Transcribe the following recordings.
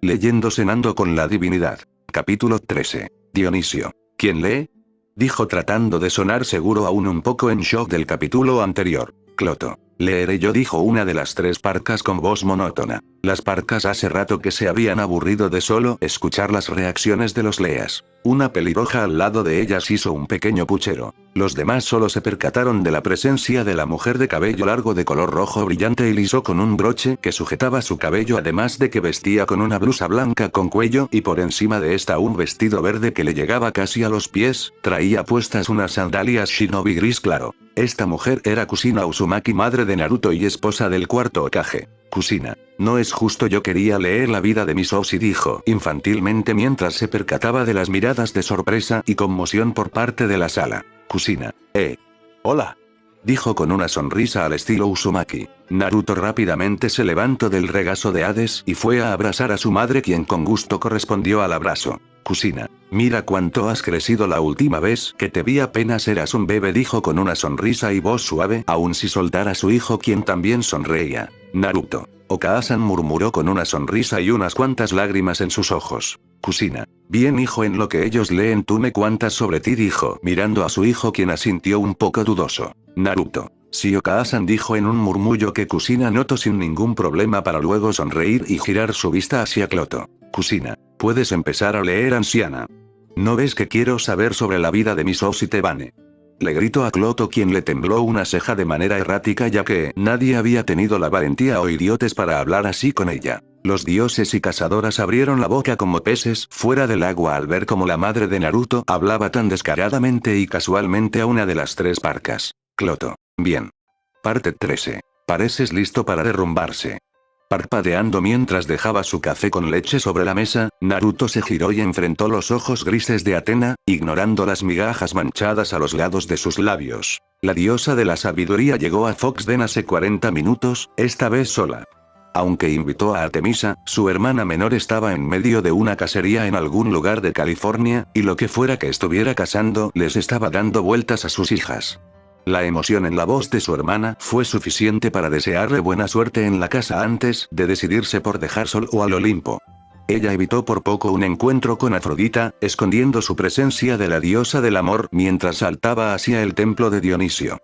Leyendo cenando con la divinidad. Capítulo 13. Dionisio. ¿Quién lee? Dijo tratando de sonar seguro aún un poco en shock del capítulo anterior. Cloto. Leeré yo, dijo una de las tres parcas con voz monótona. Las parcas hace rato que se habían aburrido de solo escuchar las reacciones de los leas. Una pelirroja al lado de ellas hizo un pequeño puchero. Los demás solo se percataron de la presencia de la mujer de cabello largo de color rojo brillante y liso con un broche que sujetaba su cabello, además de que vestía con una blusa blanca con cuello y por encima de esta un vestido verde que le llegaba casi a los pies. Traía puestas unas sandalias shinobi gris claro. Esta mujer era Kushina Uzumaki, madre de Naruto y esposa del cuarto Hokage. Kushina. No es justo, yo quería leer la vida de mis Oshi, dijo infantilmente mientras se percataba de las miradas de sorpresa y conmoción por parte de la sala. Kushina. Hola. Dijo con una sonrisa al estilo Uzumaki. Naruto rápidamente se levantó del regazo de Hades y fue a abrazar a su madre, quien con gusto correspondió al abrazo. Kushina. Mira cuánto has crecido, la última vez que te vi apenas eras un bebé, dijo con una sonrisa y voz suave, aun si soltara a su hijo, quien también sonreía. Naruto. Okasan murmuró con una sonrisa y unas cuantas lágrimas en sus ojos. Kushina. Bien, hijo, en lo que ellos leen tú me cuentas sobre ti, dijo, mirando a su hijo, quien asintió un poco dudoso. Naruto. Sí, Okasan dijo en un murmullo que Kushina notó sin ningún problema para luego sonreír y girar su vista hacia Cloto. Kushina. Puedes empezar a leer, anciana. ¿No ves que quiero saber sobre la vida de mis Oshi Tebane? Le gritó a Cloto, quien le tembló una ceja de manera errática, ya que nadie había tenido la valentía o idiotes para hablar así con ella. Los dioses y cazadoras abrieron la boca como peces fuera del agua al ver cómo la madre de Naruto hablaba tan descaradamente y casualmente a una de las tres parcas. Cloto. Bien. Parte 13. Pareces listo para derrumbarse. Parpadeando mientras dejaba su café con leche sobre la mesa, Naruto se giró y enfrentó los ojos grises de Atena, ignorando las migajas manchadas a los lados de sus labios. La diosa de la sabiduría llegó a Foxden hace 40 minutos, esta vez sola. Aunque invitó a Artemisa, su hermana menor estaba en medio de una cacería en algún lugar de California, y lo que fuera que estuviera cazando les estaba dando vueltas a sus hijas. La emoción en la voz de su hermana fue suficiente para desearle buena suerte en la casa antes de decidirse por dejar solo al Olimpo. Ella evitó por poco un encuentro con Afrodita, escondiendo su presencia de la diosa del amor mientras saltaba hacia el templo de Dionisio.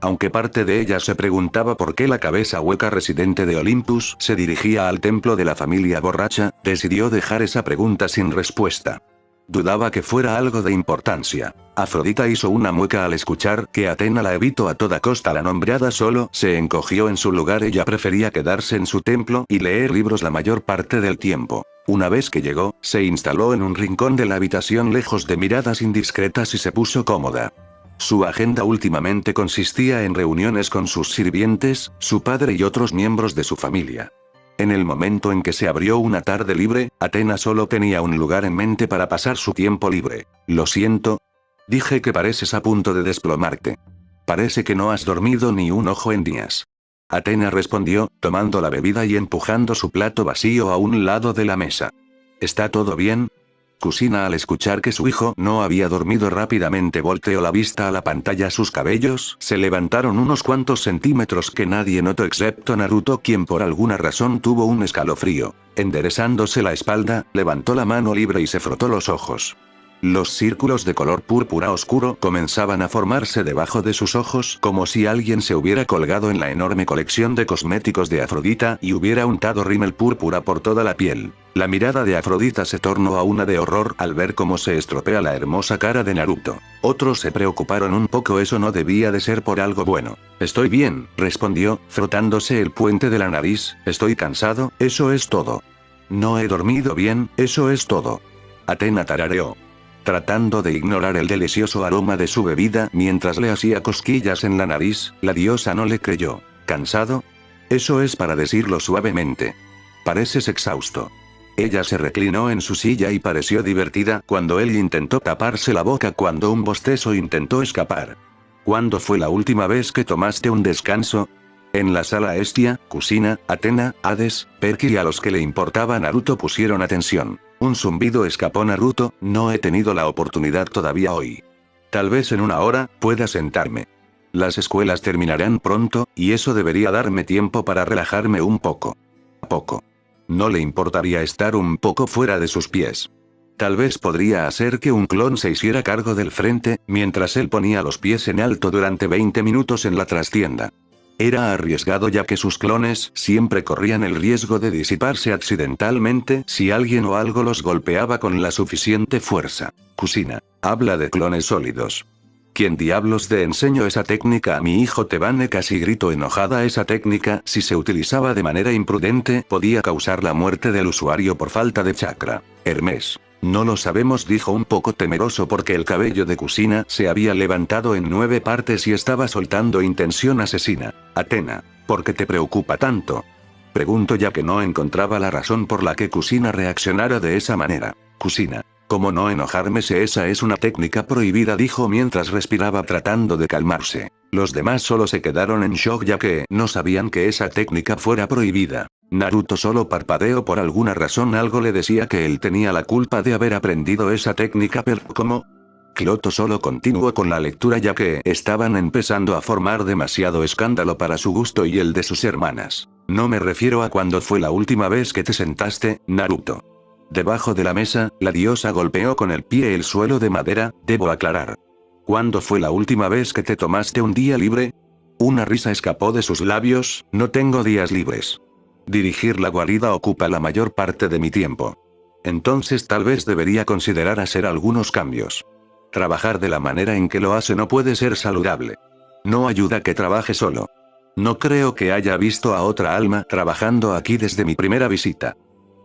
Aunque parte de ella se preguntaba por qué la cabeza hueca residente de Olympus se dirigía al templo de la familia borracha, decidió dejar esa pregunta sin respuesta. Dudaba que fuera algo de importancia. Afrodita hizo una mueca al escuchar que Atena la evitó a toda costa. La nombrada solo se encogió en su lugar. Ella prefería quedarse en su templo y leer libros la mayor parte del tiempo. Una vez que llegó, se instaló en un rincón de la habitación lejos de miradas indiscretas y se puso cómoda. Su agenda últimamente consistía en reuniones con sus sirvientes, su padre y otros miembros de su familia. En el momento en que se abrió una tarde libre, Atena solo tenía un lugar en mente para pasar su tiempo libre. Lo siento. Dije que pareces a punto de desplomarte. Parece que no has dormido ni un ojo en días. Atena respondió, tomando la bebida y empujando su plato vacío a un lado de la mesa. ¿Está todo bien? Kushina, al escuchar que su hijo no había dormido, rápidamente volteó la vista a la pantalla. Sus cabellos se levantaron unos cuantos centímetros que nadie notó excepto Naruto, quien por alguna razón tuvo un escalofrío. Enderezándose la espalda, levantó la mano libre y se frotó los ojos. Los círculos de color púrpura oscuro comenzaban a formarse debajo de sus ojos, como si alguien se hubiera colgado en la enorme colección de cosméticos de Afrodita y hubiera untado rímel púrpura por toda la piel. La mirada de Afrodita se tornó a una de horror al ver cómo se estropea la hermosa cara de Naruto. Otros se preocuparon un poco. Eso no debía de ser por algo bueno. Estoy bien, respondió, frotándose el puente de la nariz. Estoy cansado, eso es todo. No he dormido bien, eso es todo. Atena tarareó, tratando de ignorar el delicioso aroma de su bebida mientras le hacía cosquillas en la nariz. La diosa no le creyó. ¿Cansado? Eso es para decirlo suavemente. Pareces exhausto. Ella se reclinó en su silla y pareció divertida cuando él intentó taparse la boca cuando un bostezo intentó escapar. ¿Cuándo fue la última vez que tomaste un descanso? En la sala Hestia, Kushina, Atena, Hades, Perky y a los que le importaba Naruto pusieron atención. Un zumbido escapó. Naruto, no he tenido la oportunidad todavía hoy. Tal vez en una hora pueda sentarme. Las escuelas terminarán pronto, y eso debería darme tiempo para relajarme un poco. No le importaría estar un poco fuera de sus pies. Tal vez podría hacer que un clon se hiciera cargo del frente, mientras él ponía los pies en alto durante 20 minutos en la trastienda. Era arriesgado ya que sus clones siempre corrían el riesgo de disiparse accidentalmente si alguien o algo los golpeaba con la suficiente fuerza. Kusina, habla de clones sólidos. ¿Quién diablos te enseñó esa técnica a mi hijo Tebane? Casi gritó enojada. Esa técnica, si se utilizaba de manera imprudente, podía causar la muerte del usuario por falta de chakra. Hermes. No lo sabemos, dijo un poco temeroso porque el cabello de Kusina se había levantado en 9 partes y estaba soltando intención asesina. Atena, ¿por qué te preocupa tanto? Preguntó ya que no encontraba la razón por la que Kusina reaccionara de esa manera. Kusina, ¿cómo no enojarme si esa es una técnica prohibida? Dijo mientras respiraba tratando de calmarse. Los demás solo se quedaron en shock ya que no sabían que esa técnica fuera prohibida. Naruto solo parpadeó. Por alguna razón algo le decía que él tenía la culpa de haber aprendido esa técnica, pero ¿cómo? Kyoto solo continuó con la lectura ya que estaban empezando a formar demasiado escándalo para su gusto y el de sus hermanas. No me refiero a cuándo fue la última vez que te sentaste, Naruto. Debajo de la mesa, la diosa golpeó con el pie el suelo de madera, debo aclarar. ¿Cuándo fue la última vez que te tomaste un día libre? Una risa escapó de sus labios. No tengo días libres. Dirigir la guarida ocupa la mayor parte de mi tiempo. Entonces tal vez debería considerar hacer algunos cambios. Trabajar de la manera en que lo hace no puede ser saludable. No ayuda que trabaje solo. No creo que haya visto a otra alma trabajando aquí desde mi primera visita.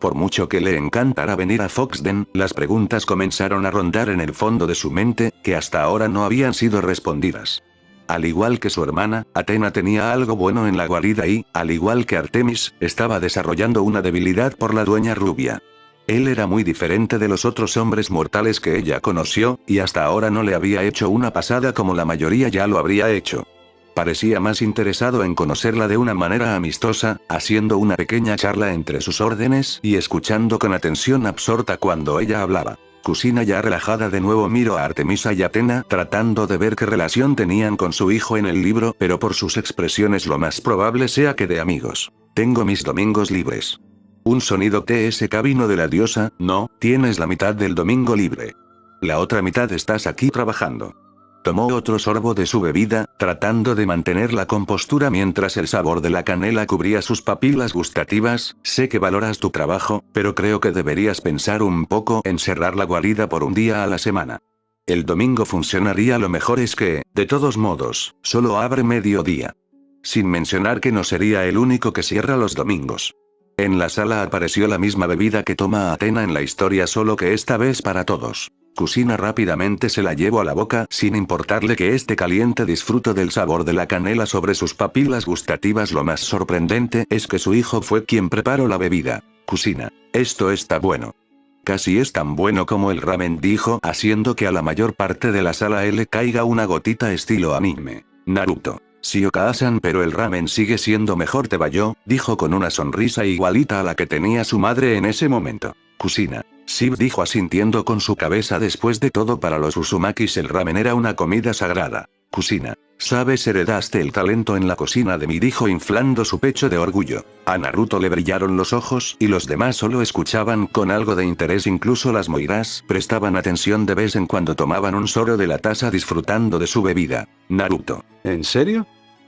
Por mucho que le encantara venir a Foxden, las preguntas comenzaron a rondar en el fondo de su mente, que hasta ahora no habían sido respondidas. Al igual que su hermana, Atena tenía algo bueno en la guarida y, al igual que Artemis, estaba desarrollando una debilidad por la dueña rubia. Él era muy diferente de los otros hombres mortales que ella conoció, y hasta ahora no le había hecho una pasada como la mayoría ya lo habría hecho. Parecía más interesado en conocerla de una manera amistosa, haciendo una pequeña charla entre sus órdenes y escuchando con atención absorta cuando ella hablaba. Kusina ya relajada de nuevo miró a Artemisa y Atena tratando de ver qué relación tenían con su hijo en el libro, pero por sus expresiones lo más probable sea que de amigos. Tengo mis domingos libres. Un sonido TSK vino de la diosa. No, tienes la mitad del domingo libre. La otra mitad estás aquí trabajando. Tomó otro sorbo de su bebida, tratando de mantener la compostura mientras el sabor de la canela cubría sus papilas gustativas. Sé que valoras tu trabajo, pero creo que deberías pensar un poco en cerrar la guarida por un día a la semana. El domingo funcionaría. Lo mejor es que, de todos modos, solo abre mediodía. Sin mencionar que no sería el único que cierra los domingos. En la sala apareció la misma bebida que toma Atena en la historia, solo que esta vez para todos. Kusina rápidamente se la llevó a la boca sin importarle que esté caliente. Disfrutó del sabor de la canela sobre sus papilas gustativas. Lo más sorprendente es que su hijo fue quien preparó la bebida. Kusina, esto está bueno. Casi es tan bueno como el ramen, dijo, haciendo que a la mayor parte de la sala le caiga una gotita estilo anime. Naruto. Sí, Okasa-san, pero el ramen sigue siendo mejor. Te vayó, dijo con una sonrisa igualita a la que tenía su madre en ese momento. Kusina. Sí, dijo asintiendo con su cabeza. Después de todo, para los Uzumakis el ramen era una comida sagrada. Kusina. Sabes, heredaste el talento en la cocina de mí, dijo inflando su pecho de orgullo. A Naruto le brillaron los ojos y los demás solo escuchaban con algo de interés. Incluso las moiras prestaban atención de vez en cuando. Tomaban un sorbo de la taza disfrutando de su bebida. Naruto. ¿En serio?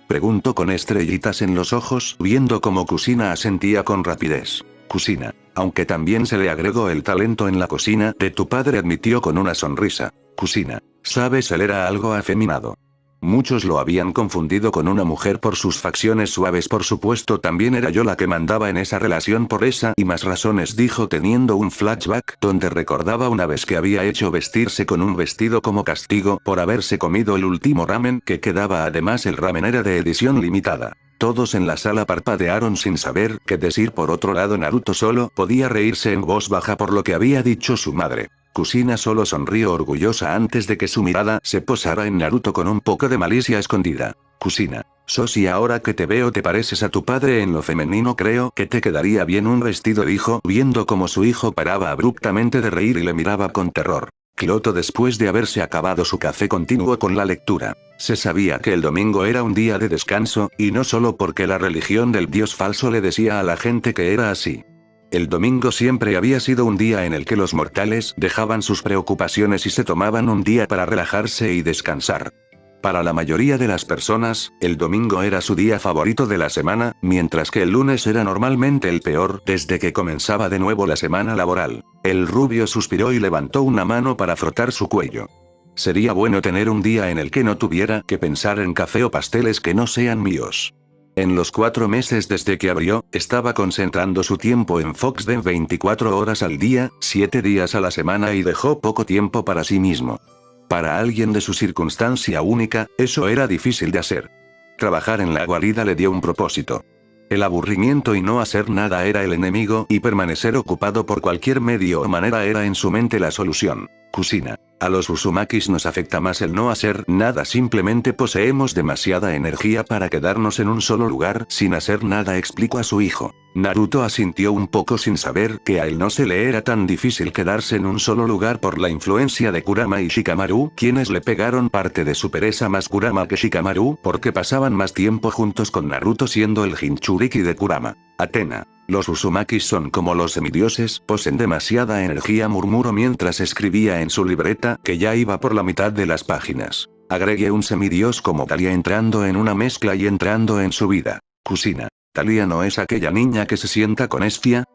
Preguntó con estrellitas en los ojos, viendo cómo Kusina asentía con rapidez. Kusina. Aunque también se le agregó el talento en la cocina de tu padre, admitió con una sonrisa. Kusina. Sabes, él era algo afeminado. Muchos lo habían confundido con una mujer por sus facciones suaves. Por supuesto, también era yo la que mandaba en esa relación por esa y más razones, dijo teniendo un flashback donde recordaba una vez que había hecho vestirse con un vestido como castigo por haberse comido el último ramen que quedaba. Además, el ramen era de edición limitada. Todos en la sala parpadearon sin saber qué decir. Por otro lado, Naruto solo podía reírse en voz baja por lo que había dicho su madre. Kusina solo sonrió orgullosa antes de que su mirada se posara en Naruto con un poco de malicia escondida. Kusina. Sosi, ahora que te veo te pareces a tu padre en lo femenino. Creo que te quedaría bien un vestido, dijo, viendo como su hijo paraba abruptamente de reír y le miraba con terror. Kyoto, después de haberse acabado su café, continuó con la lectura. Se sabía que el domingo era un día de descanso, y no solo porque la religión del dios falso le decía a la gente que era así. El domingo siempre había sido un día en el que los mortales dejaban sus preocupaciones y se tomaban un día para relajarse y descansar. Para la mayoría de las personas, el domingo era su día favorito de la semana, mientras que el lunes era normalmente el peor desde que comenzaba de nuevo la semana laboral. El rubio suspiró y levantó una mano para frotar su cuello. Sería bueno tener un día en el que no tuviera que pensar en café o pasteles que no sean míos. En los 4 meses desde que abrió, estaba concentrando su tiempo en Foxden 24 horas al día, 7 días a la semana y dejó poco tiempo para sí mismo. Para alguien de su circunstancia única, eso era difícil de hacer. Trabajar en la guarida le dio un propósito. El aburrimiento y no hacer nada era el enemigo y permanecer ocupado por cualquier medio o manera era en su mente la solución. Kusina. A los Uzumakis nos afecta más el no hacer nada, simplemente poseemos demasiada energía para quedarnos en un solo lugar sin hacer nada, explicó a su hijo. Naruto asintió un poco sin saber que a él no se le era tan difícil quedarse en un solo lugar por la influencia de Kurama y Shikamaru, quienes le pegaron parte de su pereza más Kurama que Shikamaru, porque pasaban más tiempo juntos con Naruto siendo el Jinchuriki de Kurama. Atena. Los Uzumakis son como los semidioses, poseen demasiada energía, murmuró mientras escribía en su libreta, que ya iba por la mitad de las páginas. Agregué un semidios como Thalía entrando en una mezcla y entrando en su vida. Kusina. ¿Thalía no es aquella niña que se sienta con Esfia?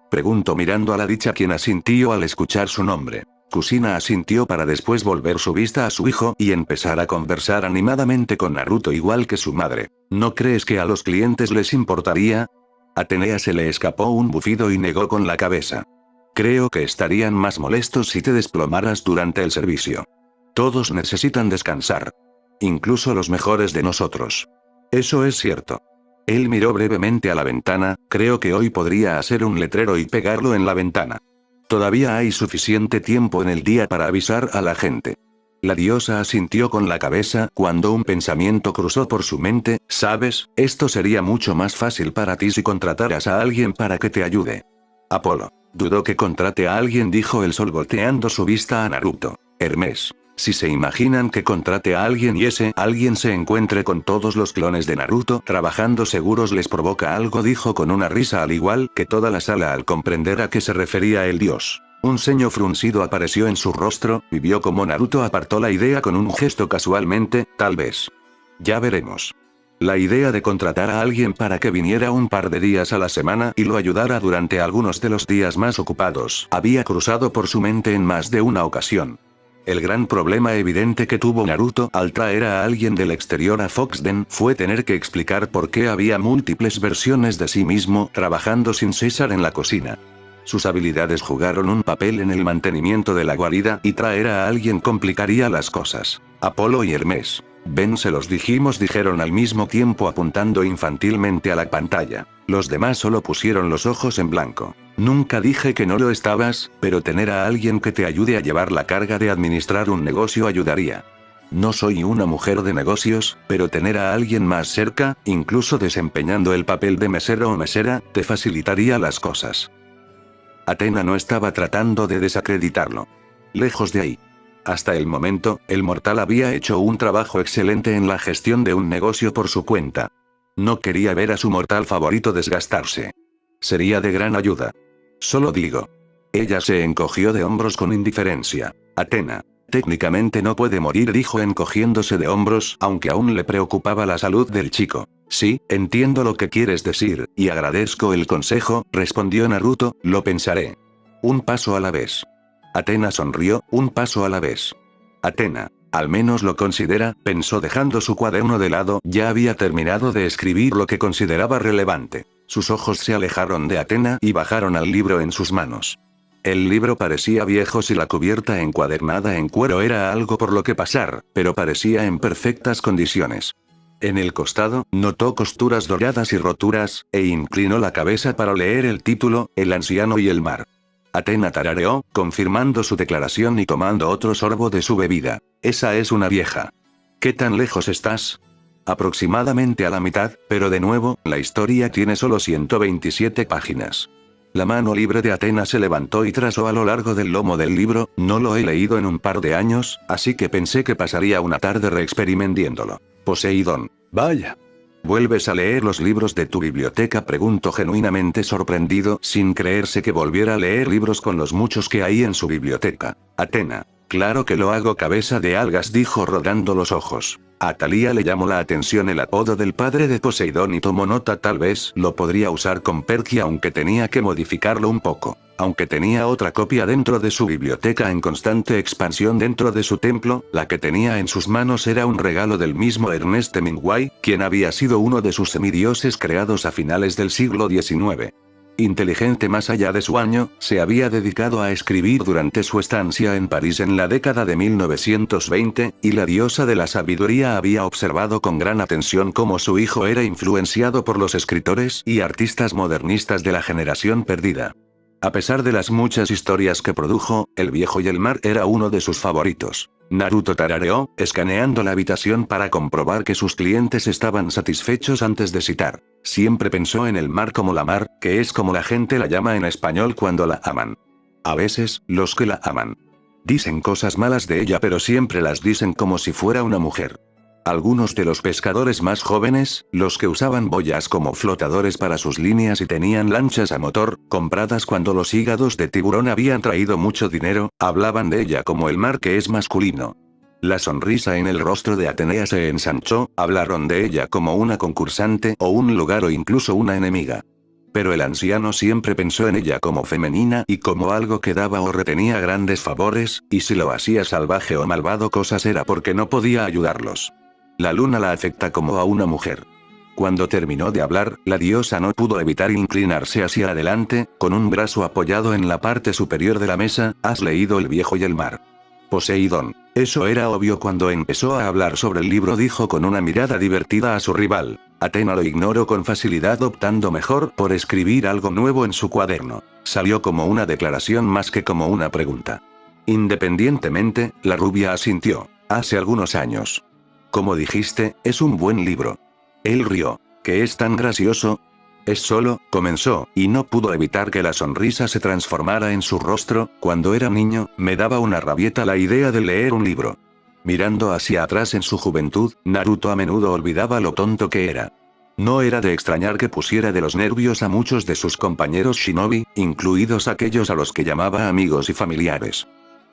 Preguntó mirando a la dicha, quien asintió al escuchar su nombre. Kusina asintió para después volver su vista a su hijo y empezar a conversar animadamente con Naruto igual que su madre. ¿No crees que a los clientes les importaría? Atenea se le escapó un bufido y negó con la cabeza. Creo que estarían más molestos si te desplomaras durante el servicio. Todos necesitan descansar. Incluso los mejores de nosotros. Eso es cierto. Él miró brevemente a la ventana, creo que hoy podría hacer un letrero y pegarlo en la ventana. Todavía hay suficiente tiempo en el día para avisar a la gente. La diosa asintió con la cabeza cuando un pensamiento cruzó por su mente, ¿sabes? Esto sería mucho más fácil para ti si contrataras a alguien para que te ayude. Apolo. Dudo que contrate a alguien, dijo el sol volteando su vista a Naruto. Hermes. Si se imaginan que contrate a alguien y ese alguien se encuentre con todos los clones de Naruto trabajando, seguros les provoca algo, dijo con una risa al igual que toda la sala al comprender a qué se refería el dios. Un ceño fruncido apareció en su rostro, y vio cómo Naruto apartó la idea con un gesto casualmente, tal vez. Ya veremos. La idea de contratar a alguien para que viniera un par de días a la semana y lo ayudara durante algunos de los días más ocupados había cruzado por su mente en más de una ocasión. El gran problema evidente que tuvo Naruto al traer a alguien del exterior a Foxden fue tener que explicar por qué había múltiples versiones de sí mismo trabajando sin cesar en la cocina. Sus habilidades jugaron un papel en el mantenimiento de la guarida y traer a alguien complicaría las cosas. Apolo y Hermes. Ven, se los dijimos, dijeron al mismo tiempo apuntando infantilmente a la pantalla. Los demás solo pusieron los ojos en blanco. Nunca dije que no lo estabas, pero tener a alguien que te ayude a llevar la carga de administrar un negocio ayudaría. No soy una mujer de negocios, pero tener a alguien más cerca, incluso desempeñando el papel de mesero o mesera, te facilitaría las cosas. Atena no estaba tratando de desacreditarlo. Lejos de ahí. Hasta el momento, el mortal había hecho un trabajo excelente en la gestión de un negocio por su cuenta. No quería ver a su mortal favorito desgastarse. Sería de gran ayuda. Solo digo. Ella se encogió de hombros con indiferencia. Atena. Técnicamente no puede morir, dijo encogiéndose de hombros, aunque aún le preocupaba la salud del chico. Sí, entiendo lo que quieres decir, y agradezco el consejo, respondió Naruto, lo pensaré. Un paso a la vez. Atena sonrió, un paso a la vez. Atena. Al menos lo considera, pensó dejando su cuaderno de lado, ya había terminado de escribir lo que consideraba relevante. Sus ojos se alejaron de Atena y bajaron al libro en sus manos. El libro parecía viejo si la cubierta encuadernada en cuero era algo por lo que pasar, pero parecía en perfectas condiciones. En el costado, notó costuras doradas y roturas, e inclinó la cabeza para leer el título, El anciano y el mar. Atena tarareó, confirmando su declaración y tomando otro sorbo de su bebida. Esa es una vieja. ¿Qué tan lejos estás? Aproximadamente a la mitad, pero de nuevo, la historia tiene solo 127 páginas. La mano libre de Atena se levantó y trazó a lo largo del lomo del libro, no lo he leído en un par de años, así que pensé que pasaría una tarde reexperimentándolo. Poseidón. Vaya. ¿Vuelves a leer los libros de tu biblioteca?, preguntó genuinamente sorprendido, sin creerse que volviera a leer libros con los muchos que hay en su biblioteca. Atena. Claro que lo hago, cabeza de algas, dijo rodando los ojos. A Thalía le llamó la atención el apodo del padre de Poseidón y tomó nota. Tal vez lo podría usar con Perky, aunque tenía que modificarlo un poco. Aunque tenía otra copia dentro de su biblioteca en constante expansión dentro de su templo, la que tenía en sus manos era un regalo del mismo Ernest Hemingway, quien había sido uno de sus semidioses creados a finales del siglo XIX. Inteligente más allá de su año, se había dedicado a escribir durante su estancia en París en la década de 1920, y la diosa de la sabiduría había observado con gran atención cómo su hijo era influenciado por los escritores y artistas modernistas de la generación perdida. A pesar de las muchas historias que produjo, El viejo y el mar era uno de sus favoritos. Naruto tarareó, escaneando la habitación para comprobar que sus clientes estaban satisfechos antes de citar. Siempre pensó en el mar como la mar, que es como la gente la llama en español cuando la aman. A veces, los que la aman dicen cosas malas de ella, pero siempre las dicen como si fuera una mujer. Algunos de los pescadores más jóvenes, los que usaban boyas como flotadores para sus líneas y tenían lanchas a motor, compradas cuando los hígados de tiburón habían traído mucho dinero, hablaban de ella como el mar, que es masculino. La sonrisa en el rostro de Atenea se ensanchó, hablaron de ella como una concursante o un lugar o incluso una enemiga. Pero el anciano siempre pensó en ella como femenina y como algo que daba o retenía grandes favores, y si lo hacía salvaje o malvado cosas era porque no podía ayudarlos. La luna la afecta como a una mujer. Cuando terminó de hablar, la diosa no pudo evitar inclinarse hacia adelante, con un brazo apoyado en la parte superior de la mesa. ¿Has leído El viejo y el mar? Poseidón. Eso era obvio cuando empezó a hablar sobre el libro, dijo con una mirada divertida a su rival. Atena lo ignoró con facilidad, optando mejor por escribir algo nuevo en su cuaderno. Salió como una declaración más que como una pregunta. Independientemente, la rubia asintió. Hace algunos años. Como dijiste, es un buen libro. Él rió. ¿Qué es tan gracioso? Es solo, comenzó, y no pudo evitar que la sonrisa se transformara en su rostro. Cuando era niño, me daba una rabieta la idea de leer un libro. Mirando hacia atrás en su juventud, Naruto a menudo olvidaba lo tonto que era. No era de extrañar que pusiera de los nervios a muchos de sus compañeros shinobi, incluidos aquellos a los que llamaba amigos y familiares.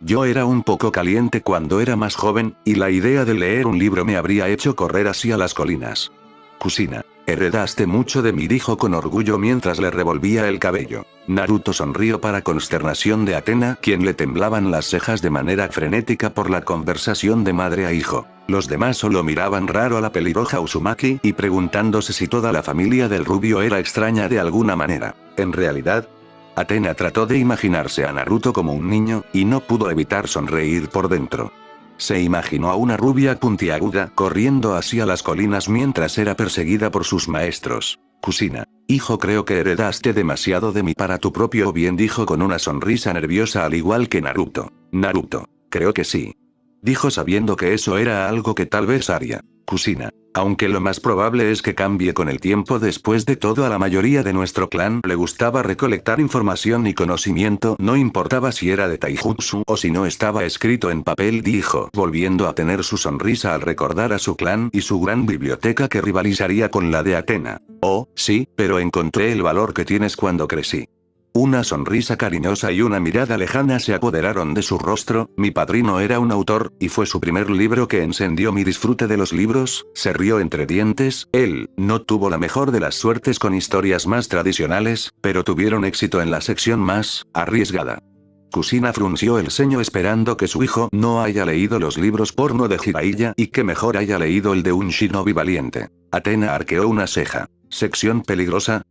Yo era un poco caliente cuando era más joven, y la idea de leer un libro me habría hecho correr hacia las colinas. Kusina, heredaste mucho de mí, dijo con orgullo mientras le revolvía el cabello. Naruto sonrió para consternación de Atena, quien le temblaban las cejas de manera frenética por la conversación de madre a hijo. Los demás solo miraban raro a la pelirroja Uzumaki y preguntándose si toda la familia del rubio era extraña de alguna manera. En realidad, Atena trató de imaginarse a Naruto como un niño, y no pudo evitar sonreír por dentro. Se imaginó a una rubia puntiaguda corriendo hacia las colinas mientras era perseguida por sus maestros. Kusina, hijo, creo que heredaste demasiado de mí para tu propio bien, dijo con una sonrisa nerviosa al igual que Naruto. Naruto, creo que sí. Dijo sabiendo que eso era algo que tal vez haría. Kusina, aunque lo más probable es que cambie con el tiempo. Después de todo, a la mayoría de nuestro clan le gustaba recolectar información y conocimiento, no importaba si era de taijutsu o si no estaba escrito en papel, dijo, volviendo a tener su sonrisa al recordar a su clan y su gran biblioteca que rivalizaría con la de Atena. Oh, sí, pero encontré el valor que tienes cuando crecí. Una sonrisa cariñosa y una mirada lejana se apoderaron de su rostro. Mi padrino era un autor, y fue su primer libro que encendió mi disfrute de los libros. Se rió entre dientes. Él no tuvo la mejor de las suertes con historias más tradicionales, pero tuvieron éxito en la sección más arriesgada. Kusina frunció el ceño esperando que su hijo no haya leído los libros porno de Jiraiya, y que mejor haya leído el de un shinobi valiente. Atena arqueó una ceja. ¿Sección peligrosa?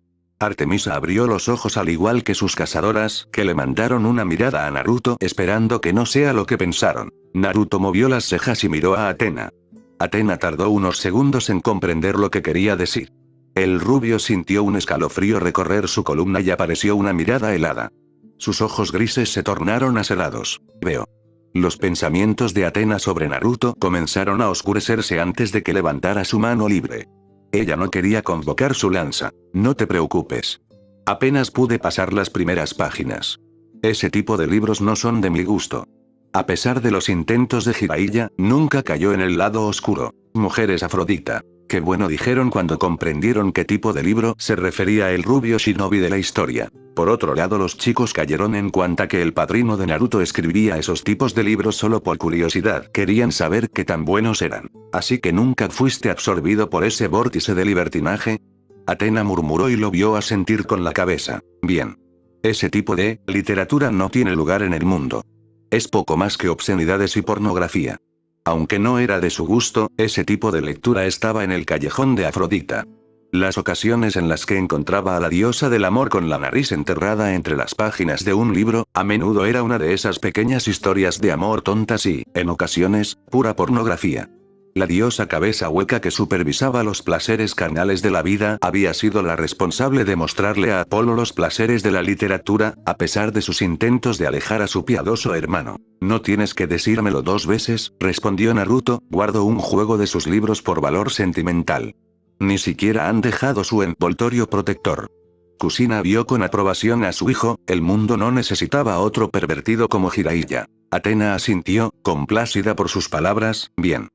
Artemisa abrió los ojos al igual que sus cazadoras, que le mandaron una mirada a Naruto esperando que no sea lo que pensaron. Naruto movió las cejas y miró a Atena. Atena tardó unos segundos en comprender lo que quería decir. El rubio sintió un escalofrío recorrer su columna y apareció una mirada helada. Sus ojos grises se tornaron acerados. Veo. Los pensamientos de Atena sobre Naruto comenzaron a oscurecerse antes de que levantara su mano libre. Ella no quería convocar su lanza. No te preocupes. Apenas pude pasar las primeras páginas. Ese tipo de libros no son de mi gusto. A pesar de los intentos de Jiraiya, nunca cayó en el lado oscuro. Mujeres Afrodita. Qué bueno, dijeron cuando comprendieron qué tipo de libro se refería el rubio shinobi de la historia. Por otro lado, los chicos cayeron en cuenta que el padrino de Naruto escribía esos tipos de libros solo por curiosidad. Querían saber qué tan buenos eran. ¿Así que nunca fuiste absorbido por ese vórtice de libertinaje? Atena murmuró y lo vio asentir con la cabeza. Bien. Ese tipo de literatura no tiene lugar en el mundo. Es poco más que obscenidades y pornografía. Aunque no era de su gusto, ese tipo de lectura estaba en el callejón de Afrodita. Las ocasiones en las que encontraba a la diosa del amor con la nariz enterrada entre las páginas de un libro, a menudo era una de esas pequeñas historias de amor tontas y, en ocasiones, pura pornografía. La diosa cabeza hueca que supervisaba los placeres carnales de la vida había sido la responsable de mostrarle a Apolo los placeres de la literatura, a pesar de sus intentos de alejar a su piadoso hermano. No tienes que decírmelo 2 veces, respondió Naruto, guardo un juego de sus libros por valor sentimental. Ni siquiera han dejado su envoltorio protector. Kushina vio con aprobación a su hijo, el mundo no necesitaba otro pervertido como Jiraiya. Atena asintió, complacida por sus palabras, bien.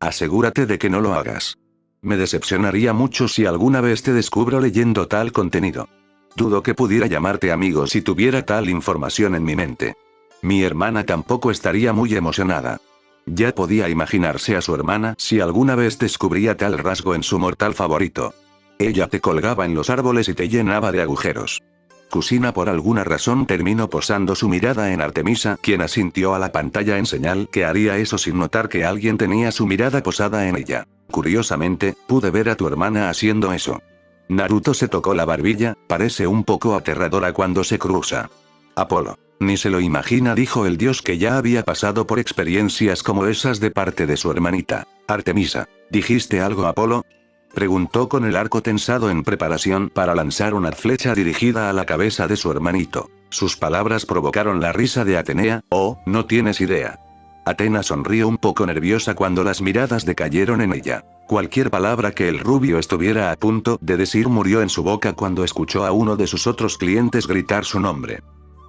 Asegúrate de que no lo hagas. Me decepcionaría mucho si alguna vez te descubro leyendo tal contenido. Dudo que pudiera llamarte amigo si tuviera tal información en mi mente. Mi hermana tampoco estaría muy emocionada. Ya podía imaginarse a su hermana si alguna vez descubría tal rasgo en su mortal favorito. Ella te colgaba en los árboles y te llenaba de agujeros. Kushina por alguna razón terminó posando su mirada en Artemisa, quien asintió a la pantalla en señal que haría eso sin notar que alguien tenía su mirada posada en ella. Curiosamente, pude ver a tu hermana haciendo eso. Naruto se tocó la barbilla, parece un poco aterradora cuando se cruza. Apolo. Ni se lo imagina, dijo el dios que ya había pasado por experiencias como esas de parte de su hermanita. Artemisa. ¿Dijiste algo, Apolo? Preguntó con el arco tensado en preparación para lanzar una flecha dirigida a la cabeza de su hermanito. Sus palabras provocaron la risa de Atenea. Oh, no tienes idea. Atena sonrió un poco nerviosa cuando las miradas decayeron en ella. Cualquier palabra que el rubio estuviera a punto de decir murió en su boca cuando escuchó a uno de sus otros clientes gritar su nombre.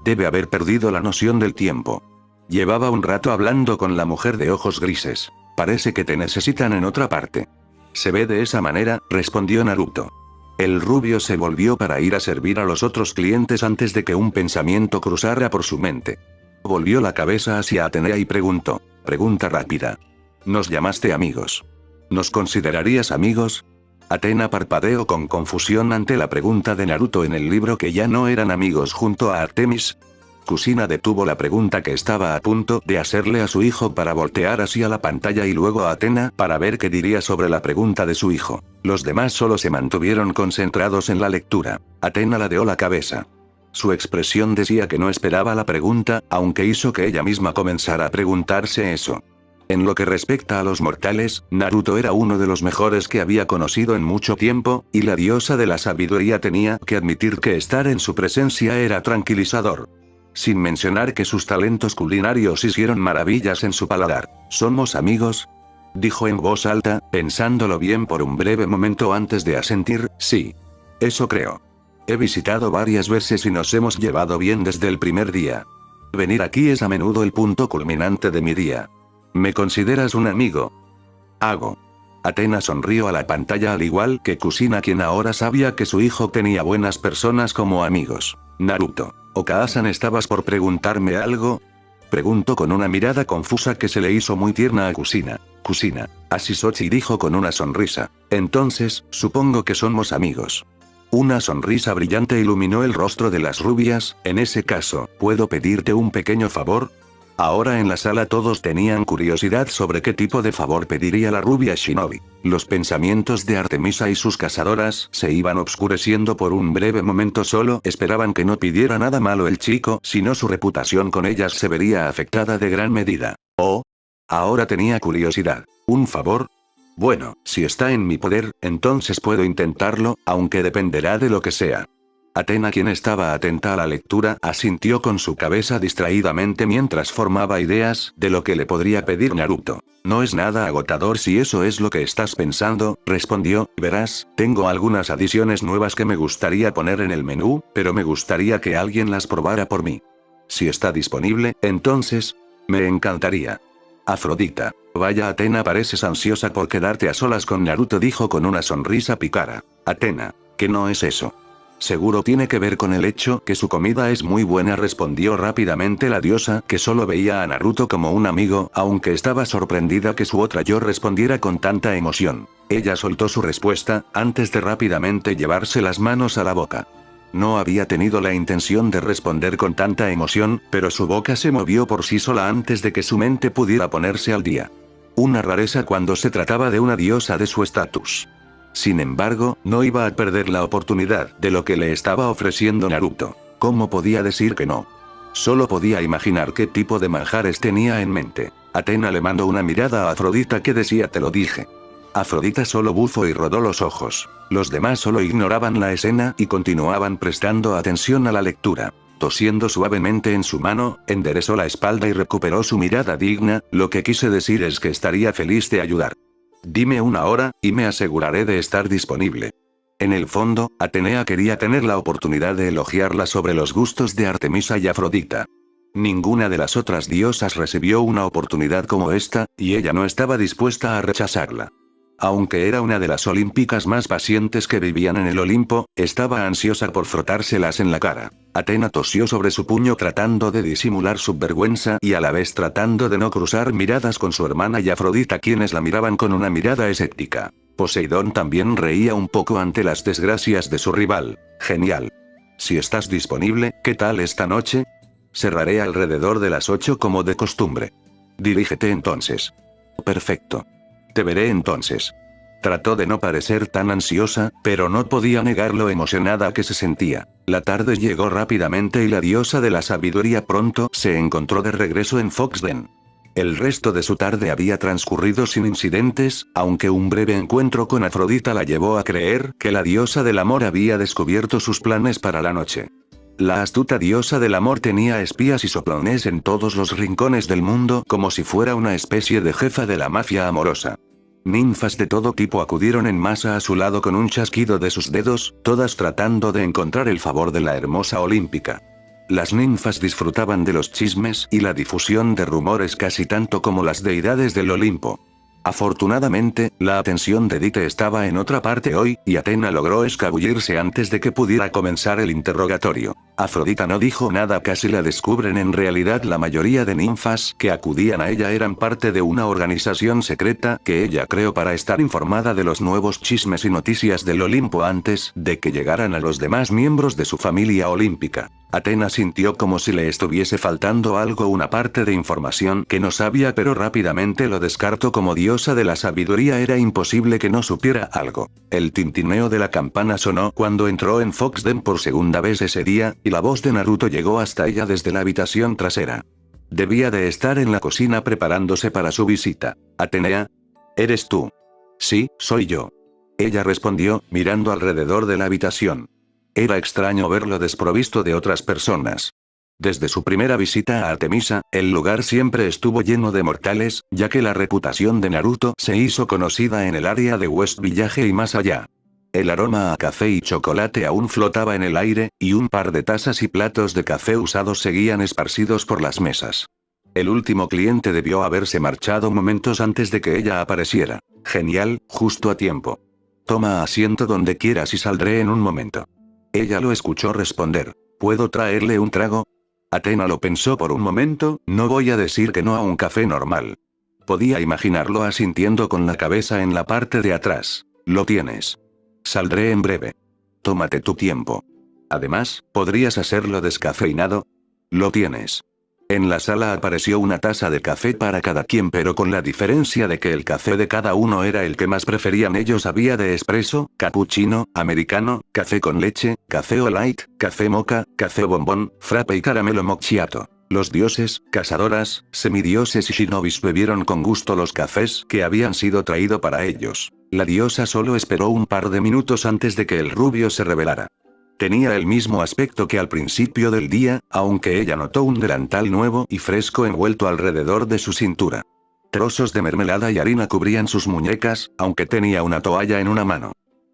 Debe haber perdido la noción del tiempo. Llevaba un rato hablando con la mujer de ojos grises. Parece que te necesitan en otra parte. Se ve de esa manera, respondió Naruto. El rubio se volvió para ir a servir a los otros clientes antes de que un pensamiento cruzara por su mente. Volvió la cabeza hacia Atenea y preguntó. Pregunta rápida. ¿Nos llamaste amigos? ¿Nos considerarías amigos? Atena parpadeó con confusión ante la pregunta de Naruto en el libro que ya no eran amigos junto a Artemis. Kushina detuvo la pregunta que estaba a punto de hacerle a su hijo para voltear hacia la pantalla y luego a Atena para ver qué diría sobre la pregunta de su hijo. Los demás solo se mantuvieron concentrados en la lectura. Atena ladeó la cabeza. Su expresión decía que no esperaba la pregunta, aunque hizo que ella misma comenzara a preguntarse eso. En lo que respecta a los mortales, Naruto era uno de los mejores que había conocido en mucho tiempo, y la diosa de la sabiduría tenía que admitir que estar en su presencia era tranquilizador. Sin mencionar que sus talentos culinarios hicieron maravillas en su paladar. ¿Somos amigos?, dijo en voz alta, pensándolo bien por un breve momento antes de asentir. Sí. Eso creo. He visitado varias veces y nos hemos llevado bien desde el primer día. Venir aquí es a menudo el punto culminante de mi día. ¿Me consideras un amigo? Hago. Atena sonrió a la pantalla al igual que Kushina, quien ahora sabía que su hijo tenía buenas personas como amigos. Naruto. Okasan, ¿estabas por preguntarme algo? Preguntó con una mirada confusa que se le hizo muy tierna a Kushina. Kushina. Así Sochi dijo con una sonrisa. Entonces, supongo que somos amigos. Una sonrisa brillante iluminó el rostro de las rubias. En ese caso, ¿puedo pedirte un pequeño favor? Ahora en la sala todos tenían curiosidad sobre qué tipo de favor pediría la rubia shinobi. Los pensamientos de Artemisa y sus cazadoras se iban obscureciendo por un breve momento. Solo esperaban que no pidiera nada malo el chico, sino su reputación con ellas se vería afectada de gran medida. Oh. Ahora tenía curiosidad. ¿Un favor? Bueno, si está en mi poder, entonces puedo intentarlo, aunque dependerá de lo que sea. Atena, quien estaba atenta a la lectura, asintió con su cabeza distraídamente mientras formaba ideas de lo que le podría pedir Naruto. No es nada agotador si eso es lo que estás pensando, respondió. Verás, tengo algunas adiciones nuevas que me gustaría poner en el menú, pero me gustaría que alguien las probara por mí. Si está disponible, entonces, me encantaría. Afrodita. Vaya Atena, pareces ansiosa por quedarte a solas con Naruto, dijo con una sonrisa pícara. Atena. ¿Qué no es eso? Seguro tiene que ver con el hecho que su comida es muy buena, respondió rápidamente la diosa, que solo veía a Naruto como un amigo, aunque estaba sorprendida que su otra yo respondiera con tanta emoción. Ella soltó su respuesta, antes de rápidamente llevarse las manos a la boca. No había tenido la intención de responder con tanta emoción, pero su boca se movió por sí sola antes de que su mente pudiera ponerse al día. Una rareza cuando se trataba de una diosa de su estatus. Sin embargo, no iba a perder la oportunidad de lo que le estaba ofreciendo Naruto. ¿Cómo podía decir que no? Solo podía imaginar qué tipo de manjares tenía en mente. Atena le mandó una mirada a Afrodita que decía: te lo dije. Afrodita solo bufó y rodó los ojos. Los demás solo ignoraban la escena y continuaban prestando atención a la lectura. Tosiendo suavemente en su mano, enderezó la espalda y recuperó su mirada digna. Lo que quise decir es que estaría feliz de ayudar. Dime una hora, y me aseguraré de estar disponible. En el fondo, Atenea quería tener la oportunidad de elogiarla sobre los gustos de Artemisa y Afrodita. Ninguna de las otras diosas recibió una oportunidad como esta, y ella no estaba dispuesta a rechazarla. Aunque era una de las olímpicas más pacientes que vivían en el Olimpo, estaba ansiosa por frotárselas en la cara. Atena tosió sobre su puño tratando de disimular su vergüenza y a la vez tratando de no cruzar miradas con su hermana y Afrodita, quienes la miraban con una mirada escéptica. Poseidón también reía un poco ante las desgracias de su rival. Genial. Si estás disponible, ¿qué tal esta noche? Cerraré alrededor de las 8 como de costumbre. Dirígete entonces. Perfecto. Te veré entonces. Trató de no parecer tan ansiosa, pero no podía negar lo emocionada que se sentía. La tarde llegó rápidamente y la diosa de la sabiduría pronto se encontró de regreso en Foxden. El resto de su tarde había transcurrido sin incidentes, aunque un breve encuentro con Afrodita la llevó a creer que la diosa del amor había descubierto sus planes para la noche. La astuta diosa del amor tenía espías y soplones en todos los rincones del mundo, como si fuera una especie de jefa de la mafia amorosa. Ninfas de todo tipo acudieron en masa a su lado con un chasquido de sus dedos, todas tratando de encontrar el favor de la hermosa olímpica. Las ninfas disfrutaban de los chismes y la difusión de rumores casi tanto como las deidades del Olimpo. Afortunadamente, la atención de Dite estaba en otra parte hoy, y Atena logró escabullirse antes de que pudiera comenzar el interrogatorio. Afrodita no dijo nada. Casi la descubren. En realidad la mayoría de ninfas que acudían a ella eran parte de una organización secreta que ella creó para estar informada de los nuevos chismes y noticias del Olimpo antes de que llegaran a los demás miembros de su familia olímpica. Atena sintió como si le estuviese faltando algo, una parte de información que no sabía, pero rápidamente lo descartó. Como diosa de la sabiduría era imposible que no supiera algo. El tintineo de la campana sonó cuando entró en Foxden por segunda vez ese día, y la voz de Naruto llegó hasta ella desde la habitación trasera. Debía de estar en la cocina preparándose para su visita. Atenea. ¿Eres tú? Sí, soy yo. Ella respondió, mirando alrededor de la habitación. Era extraño verlo desprovisto de otras personas. Desde su primera visita a Artemisa, el lugar siempre estuvo lleno de mortales, ya que la reputación de Naruto se hizo conocida en el área de West Village y más allá. El aroma a café y chocolate aún flotaba en el aire, y un par de tazas y platos de café usados seguían esparcidos por las mesas. El último cliente debió haberse marchado momentos antes de que ella apareciera. Genial, justo a tiempo. Toma asiento donde quieras y saldré en un momento. Ella lo escuchó responder. ¿Puedo traerle un trago? Atena lo pensó por un momento. No voy a decir que no a un café normal. Podía imaginarlo asintiendo con la cabeza en la parte de atrás. Lo tienes. Saldré en breve. Tómate tu tiempo. Además, ¿podrías hacerlo descafeinado? Lo tienes. En la sala apareció una taza de café para cada quien, pero con la diferencia de que el café de cada uno era el que más preferían ellos. Había de espresso, cappuccino, americano, café con leche, café o light, café mocha, café bombón, frappe y caramelo macchiato. Los dioses, cazadoras, semidioses y shinobis bebieron con gusto los cafés que habían sido traídos para ellos. La diosa solo esperó un par de minutos antes de que el rubio se revelara. Tenía el mismo aspecto que al principio del día, aunque ella notó un delantal nuevo y fresco envuelto alrededor de su cintura. Trozos de mermelada y harina cubrían sus muñecas, aunque tenía una toalla en una mano.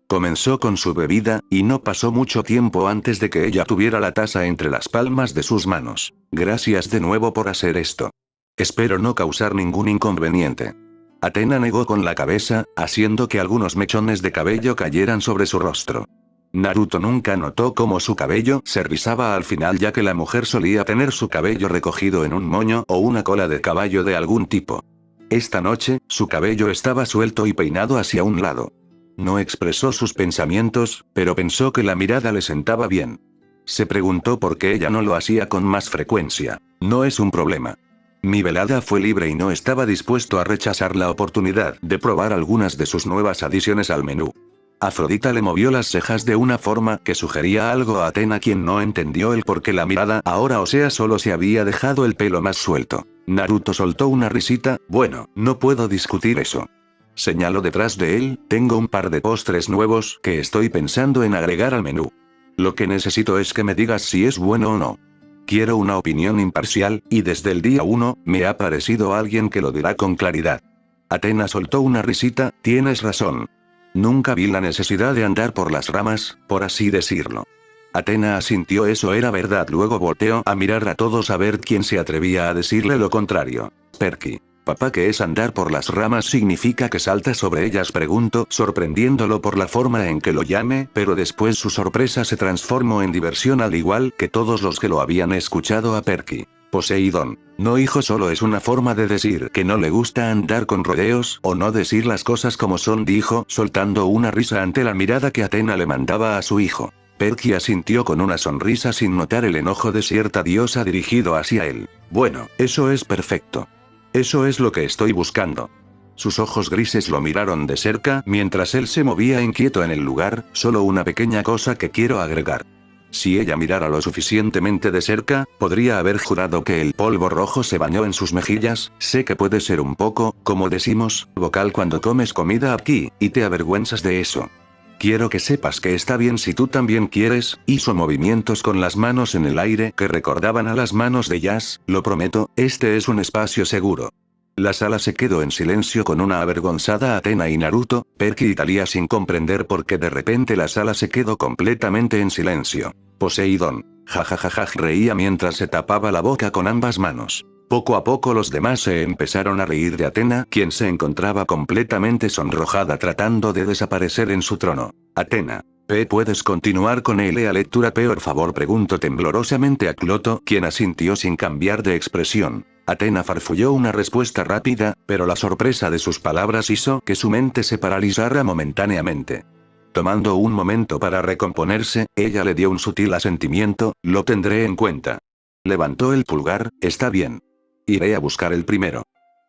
Comenzó con su bebida, y no pasó mucho tiempo antes de que ella tuviera la taza entre las palmas de sus manos. Gracias de nuevo por hacer esto. Espero no causar ningún inconveniente. Athena negó con la cabeza, haciendo que algunos mechones de cabello cayeran sobre su rostro. Naruto nunca notó cómo su cabello se rizaba al final, ya que la mujer solía tener su cabello recogido en un moño o una cola de caballo de algún tipo. Esta noche, su cabello estaba suelto y peinado hacia un lado. No expresó sus pensamientos, pero pensó que la mirada le sentaba bien. Se preguntó por qué ella no lo hacía con más frecuencia. No es un problema. Mi velada fue libre y no estaba dispuesto a rechazar la oportunidad de probar algunas de sus nuevas adiciones al menú. Afrodita le movió las cejas de una forma que sugería algo a Athena, quien no entendió el por qué la mirada ahora, o sea, solo se había dejado el pelo más suelto. Naruto soltó una risita. Bueno, no puedo discutir eso. Señaló detrás de él, tengo un par de postres nuevos que estoy pensando en agregar al menú. Lo que necesito es que me digas si es bueno o no. Quiero una opinión imparcial, y desde el día 1, me ha parecido alguien que lo dirá con claridad. Athena soltó una risita, tienes razón. Nunca vi la necesidad de andar por las ramas, por así decirlo. Athena asintió, eso era verdad. Luego volteó a mirar a todos a ver quién se atrevía a decirle lo contrario. Perky. Papá, ¿qué es andar por las ramas? ¿Significa que saltas sobre ellas?, preguntó, sorprendiéndolo por la forma en que lo llame, pero después su sorpresa se transformó en diversión, al igual que todos los que lo habían escuchado a Perky. Poseidón. No, hijo, solo es una forma de decir que no le gusta andar con rodeos, o no decir las cosas como son, dijo, soltando una risa ante la mirada que Athena le mandaba a su hijo. Perky asintió con una sonrisa sin notar el enojo de cierta diosa dirigido hacia él. Bueno, eso es perfecto. Eso es lo que estoy buscando. Sus ojos grises lo miraron de cerca mientras él se movía inquieto en el lugar. Solo una pequeña cosa que quiero agregar. Si ella mirara lo suficientemente de cerca, podría haber jurado que el polvo rojo se bañó en sus mejillas. Sé que puede ser un poco, como decimos, vocal cuando comes comida aquí, y te avergüenzas de eso. Quiero que sepas que está bien si tú también quieres. Hizo movimientos con las manos en el aire que recordaban a las manos de Jazz. Lo prometo, este es un espacio seguro. La sala se quedó en silencio con una avergonzada Athena y Naruto, Perky y Thalía sin comprender por qué de repente la sala se quedó completamente en silencio. Poseidón. Jajajaja, reía mientras se tapaba la boca con ambas manos. Poco a poco los demás se empezaron a reír de Athena, quien se encontraba completamente sonrojada tratando de desaparecer en su trono. Athena. ¿Puedes continuar con la lectura, por favor?, preguntó temblorosamente a Cloto, quien asintió sin cambiar de expresión. Athena farfulló una respuesta rápida, pero la sorpresa de sus palabras hizo que su mente se paralizara momentáneamente. Tomando un momento para recomponerse, ella le dio un sutil asentimiento, lo tendré en cuenta. Levantó el pulgar, está bien. Iré a buscar el primero.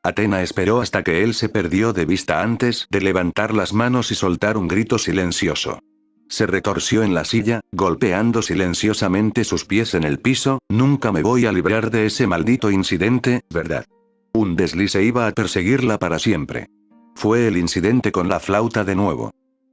Athena esperó hasta que él se perdió de vista antes de levantar las manos y soltar un grito silencioso. Se retorció en la silla, golpeando silenciosamente sus pies en el piso. Nunca me voy a librar de ese maldito incidente, ¿verdad? Un desliz iba a perseguirla para siempre. Fue el incidente con la flauta de nuevo.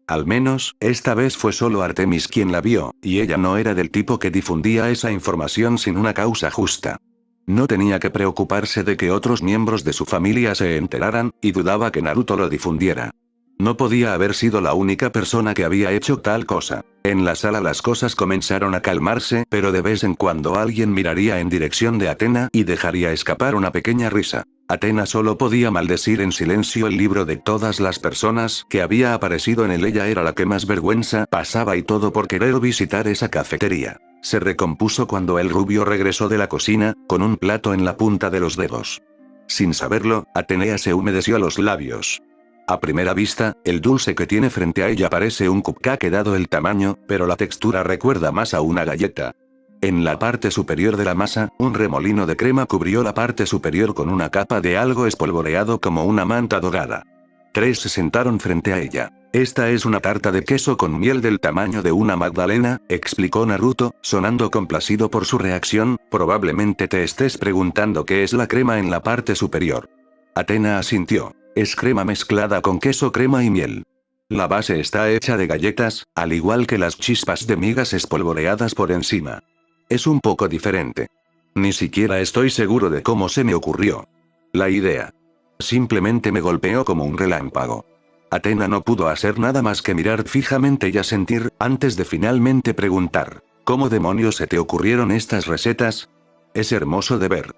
Al menos, esta vez fue solo Artemis quien la vio, y ella no era del tipo que difundía esa información sin una causa justa. No tenía que preocuparse de que otros miembros de su familia se enteraran, y dudaba que Naruto lo difundiera. No podía haber sido la única persona que había hecho tal cosa. En la sala las cosas comenzaron a calmarse, pero de vez en cuando alguien miraría en dirección de Athena y dejaría escapar una pequeña risa. Athena solo podía maldecir en silencio el libro de todas las personas que había aparecido en él. Ella era la que más vergüenza pasaba, y todo por querer visitar esa cafetería. Se recompuso cuando el rubio regresó de la cocina, con un plato en la punta de los dedos. Sin saberlo, Atenea se humedeció los labios. A primera vista, el dulce que tiene frente a ella parece un cupcake dado el tamaño, pero la textura recuerda más a una galleta. En la parte superior de la masa, un remolino de crema cubrió la parte superior con una capa de algo espolvoreado como una manta dorada. Tres se sentaron frente a ella. Esta es una tarta de queso con miel del tamaño de una magdalena, explicó Naruto, sonando complacido por su reacción. Probablemente te estés preguntando qué es la crema en la parte superior. Athena asintió. Es crema mezclada con queso, crema y miel. La base está hecha de galletas, al igual que las chispas de migas espolvoreadas por encima. Es un poco diferente. Ni siquiera estoy seguro de cómo se me ocurrió la idea. Simplemente me golpeó como un relámpago. Athena no pudo hacer nada más que mirar fijamente y asentir, antes de finalmente preguntar, ¿cómo demonios se te ocurrieron estas recetas? Es hermoso de ver.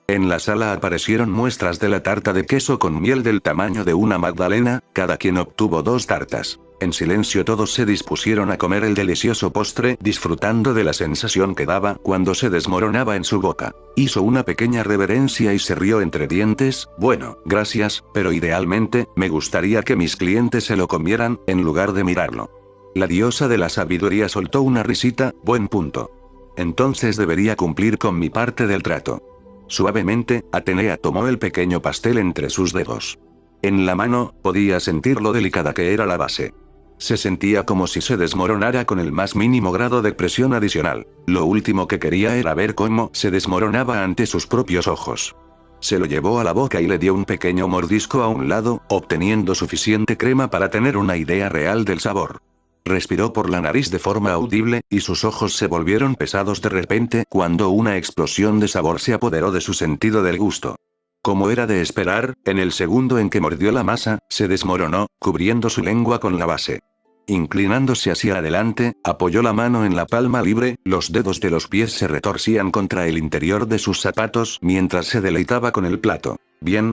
En la sala aparecieron muestras de la tarta de queso con miel del tamaño de una magdalena, cada quien obtuvo 2 tartas. En silencio todos se dispusieron a comer el delicioso postre, disfrutando de la sensación que daba cuando se desmoronaba en su boca. Hizo una pequeña reverencia y se rió entre dientes. Bueno, gracias, pero idealmente, me gustaría que mis clientes se lo comieran, en lugar de mirarlo. La diosa de la sabiduría soltó una risita. Buen punto. Entonces debería cumplir con mi parte del trato. Suavemente, Atenea tomó el pequeño pastel entre sus dedos. En la mano, podía sentir lo delicada que era la base. Se sentía como si se desmoronara con el más mínimo grado de presión adicional. Lo último que quería era ver cómo se desmoronaba ante sus propios ojos. Se lo llevó a la boca y le dio un pequeño mordisco a un lado, obteniendo suficiente crema para tener una idea real del sabor. Respiró por la nariz de forma audible, y sus ojos se volvieron pesados de repente cuando una explosión de sabor se apoderó de su sentido del gusto. Como era de esperar, en el segundo en que mordió la masa, se desmoronó, cubriendo su lengua con la base. Inclinándose hacia adelante, apoyó la mano en la palma libre, los dedos de los pies se retorcían contra el interior de sus zapatos mientras se deleitaba con el plato. ¿Bien?,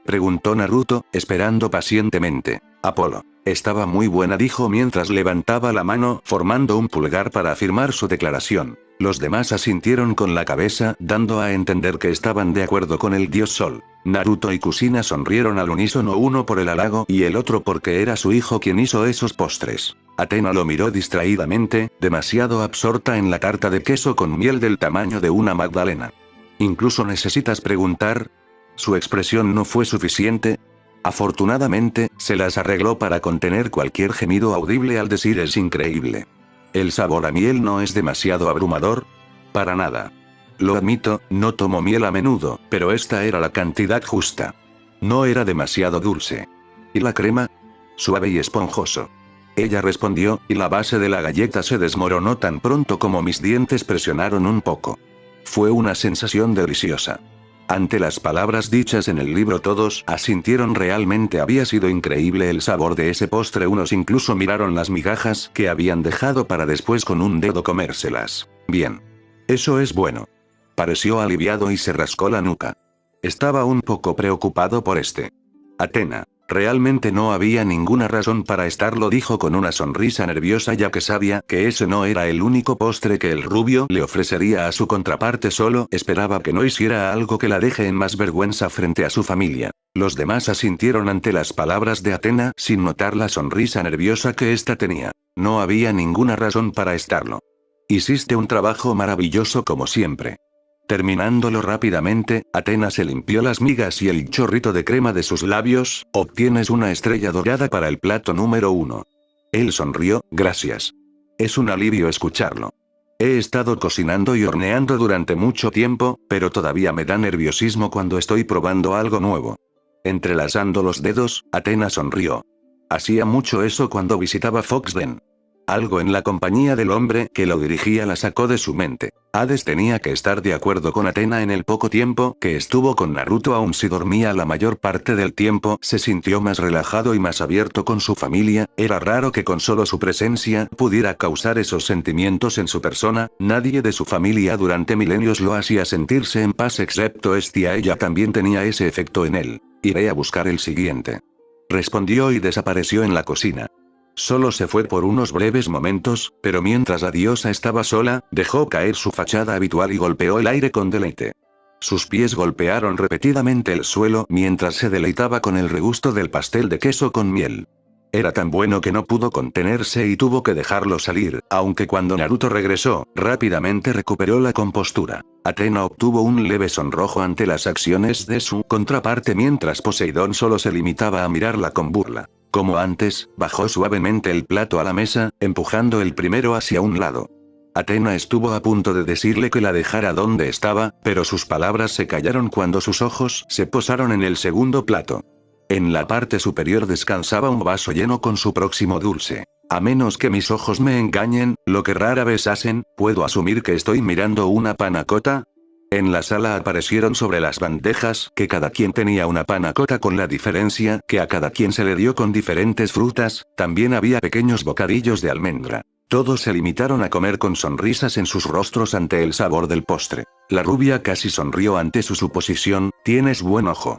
preguntó Naruto, esperando pacientemente. Apolo. Estaba muy buena, dijo mientras levantaba la mano, formando un pulgar para afirmar su declaración. Los demás asintieron con la cabeza, dando a entender que estaban de acuerdo con el dios Sol. Naruto y Kusina sonrieron al unísono, uno por el halago y el otro porque era su hijo quien hizo esos postres. Atena lo miró distraídamente, demasiado absorta en la tarta de queso con miel del tamaño de una magdalena. ¿Incluso necesitas preguntar? Su expresión no fue suficiente. Afortunadamente, se las arregló para contener cualquier gemido audible al decir es increíble. ¿El sabor a miel no es demasiado abrumador? Para nada. Lo admito, no tomo miel a menudo, pero esta era la cantidad justa. No era demasiado dulce. ¿Y la crema? Suave y esponjoso. Ella respondió, y la base de la galleta se desmoronó tan pronto como mis dientes presionaron un poco. Fue una sensación deliciosa. Ante las palabras dichas en el libro todos asintieron. Realmente había sido increíble el sabor de ese postre. Unos incluso miraron las migajas que habían dejado para después con un dedo comérselas. Bien. Eso es bueno. Pareció aliviado y se rascó la nuca. Estaba un poco preocupado por Atena. Realmente no había ninguna razón para estarlo, dijo con una sonrisa nerviosa, ya que sabía que ese no era el único postre que el rubio le ofrecería a su contraparte, solo esperaba que no hiciera algo que la deje en más vergüenza frente a su familia. Los demás asintieron ante las palabras de Atena sin notar la sonrisa nerviosa que ésta tenía. No había ninguna razón para estarlo. Hiciste un trabajo maravilloso como siempre. Terminándolo rápidamente, Atena se limpió las migas y el chorrito de crema de sus labios. Obtienes una estrella dorada para el plato número 1. Él sonrió, gracias. Es un alivio escucharlo. He estado cocinando y horneando durante mucho tiempo, pero todavía me da nerviosismo cuando estoy probando algo nuevo. Entrelazando los dedos, Atena sonrió. Hacía mucho eso cuando visitaba Foxden. Algo en la compañía del hombre que lo dirigía la sacó de su mente. Hades tenía que estar de acuerdo con Atena. En el poco tiempo que estuvo con Naruto, aun si dormía la mayor parte del tiempo, se sintió más relajado y más abierto con su familia. Era raro que con solo su presencia pudiera causar esos sentimientos en su persona. Nadie de su familia durante milenios lo hacía sentirse en paz excepto ella también tenía ese efecto en él. Iré a buscar el siguiente. Respondió y desapareció en la cocina. Solo se fue por unos breves momentos, pero mientras la diosa estaba sola, dejó caer su fachada habitual y golpeó el aire con deleite. Sus pies golpearon repetidamente el suelo mientras se deleitaba con el regusto del pastel de queso con miel. Era tan bueno que no pudo contenerse y tuvo que dejarlo salir, aunque cuando Naruto regresó, rápidamente recuperó la compostura. Atena obtuvo un leve sonrojo ante las acciones de su contraparte mientras Poseidón solo se limitaba a mirarla con burla. Como antes, bajó suavemente el plato a la mesa, empujando el primero hacia un lado. Atena estuvo a punto de decirle que la dejara donde estaba, pero sus palabras se callaron cuando sus ojos se posaron en el segundo plato. En la parte superior descansaba un vaso lleno con su próximo dulce. A menos que mis ojos me engañen, lo que rara vez hacen, ¿puedo asumir que estoy mirando una panna cotta? En la sala aparecieron sobre las bandejas que cada quien tenía una panna cotta, con la diferencia que a cada quien se le dio con diferentes frutas. También había pequeños bocadillos de almendra. Todos se limitaron a comer con sonrisas en sus rostros ante el sabor del postre. La rubia casi sonrió ante su suposición, tienes buen ojo.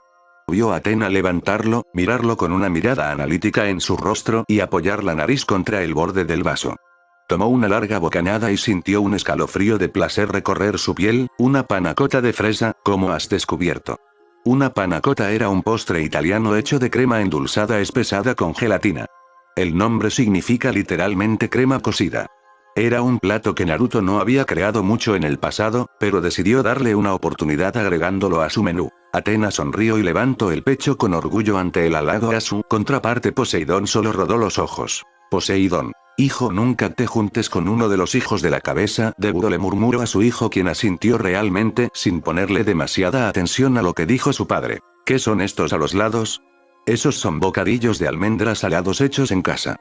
Vio a Athena levantarlo, mirarlo con una mirada analítica en su rostro y apoyar la nariz contra el borde del vaso. Tomó una larga bocanada y sintió un escalofrío de placer recorrer su piel. Una panna cotta de fresa, ¿cómo has descubierto? Una panna cotta era un postre italiano hecho de crema endulzada espesada con gelatina. El nombre significa literalmente crema cocida. Era un plato que Naruto no había creado mucho en el pasado, pero decidió darle una oportunidad agregándolo a su menú. Athena sonrió y levantó el pecho con orgullo ante el halago a su contraparte. Poseidón solo rodó los ojos. Poseidón. Hijo, nunca te juntes con uno de los hijos de la cabeza de Budo, le murmuró a su hijo, quien asintió realmente, sin ponerle demasiada atención a lo que dijo su padre. ¿Qué son estos a los lados? Esos son bocadillos de almendras salados hechos en casa.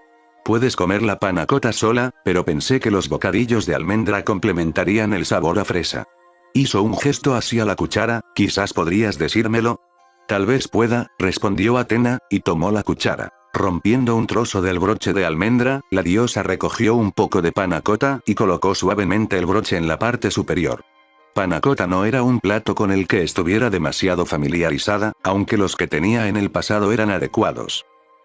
Puedes comer la panna cotta sola, pero pensé que los bocadillos de almendra complementarían el sabor a fresa. Hizo un gesto hacia la cuchara, quizás podrías decírmelo. Tal vez pueda, respondió Athena, y tomó la cuchara. Rompiendo un trozo del broche de almendra, la diosa recogió un poco de panna cotta y colocó suavemente el broche en la parte superior. Panna cotta no era un plato con el que estuviera demasiado familiarizada, aunque los que tenía en el pasado eran adecuados.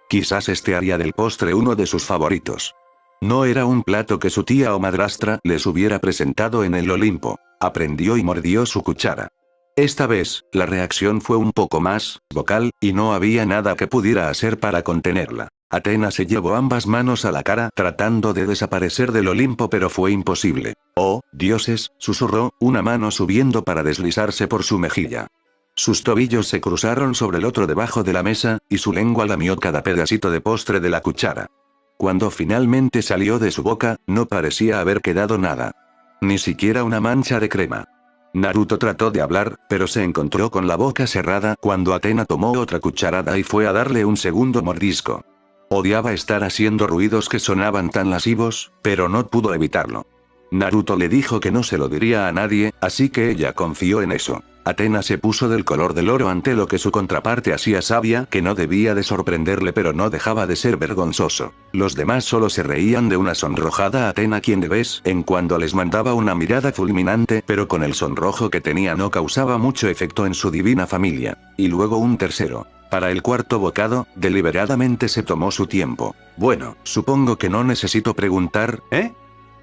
Quizás este haría del postre uno de sus favoritos. No era un plato que su tía o madrastra les hubiera presentado en el Olimpo. Aprendió y mordió su cuchara. Esta vez, la reacción fue un poco más vocal, y no había nada que pudiera hacer para contenerla. Athena se llevó ambas manos a la cara tratando de desaparecer del Olimpo, pero fue imposible. «Oh, dioses», susurró, una mano subiendo para deslizarse por su mejilla. Sus tobillos se cruzaron sobre el otro debajo de la mesa, y su lengua lamió cada pedacito de postre de la cuchara. Cuando finalmente salió de su boca, no parecía haber quedado nada. Ni siquiera una mancha de crema. Naruto trató de hablar, pero se encontró con la boca cerrada cuando Athena tomó otra cucharada y fue a darle un segundo mordisco. Odiaba estar haciendo ruidos que sonaban tan lascivos, pero no pudo evitarlo. Naruto le dijo que no se lo diría a nadie, así que ella confió en eso. Athena se puso del color del oro ante lo que su contraparte hacía. Sabía que no debía de sorprenderle, pero no dejaba de ser vergonzoso. Los demás solo se reían de una sonrojada Athena, quien de vez en cuando les mandaba una mirada fulminante, pero con el sonrojo que tenía no causaba mucho efecto en su divina familia. Y luego un tercero. Para el cuarto bocado, deliberadamente se tomó su tiempo. Bueno, supongo que no necesito preguntar, ¿eh?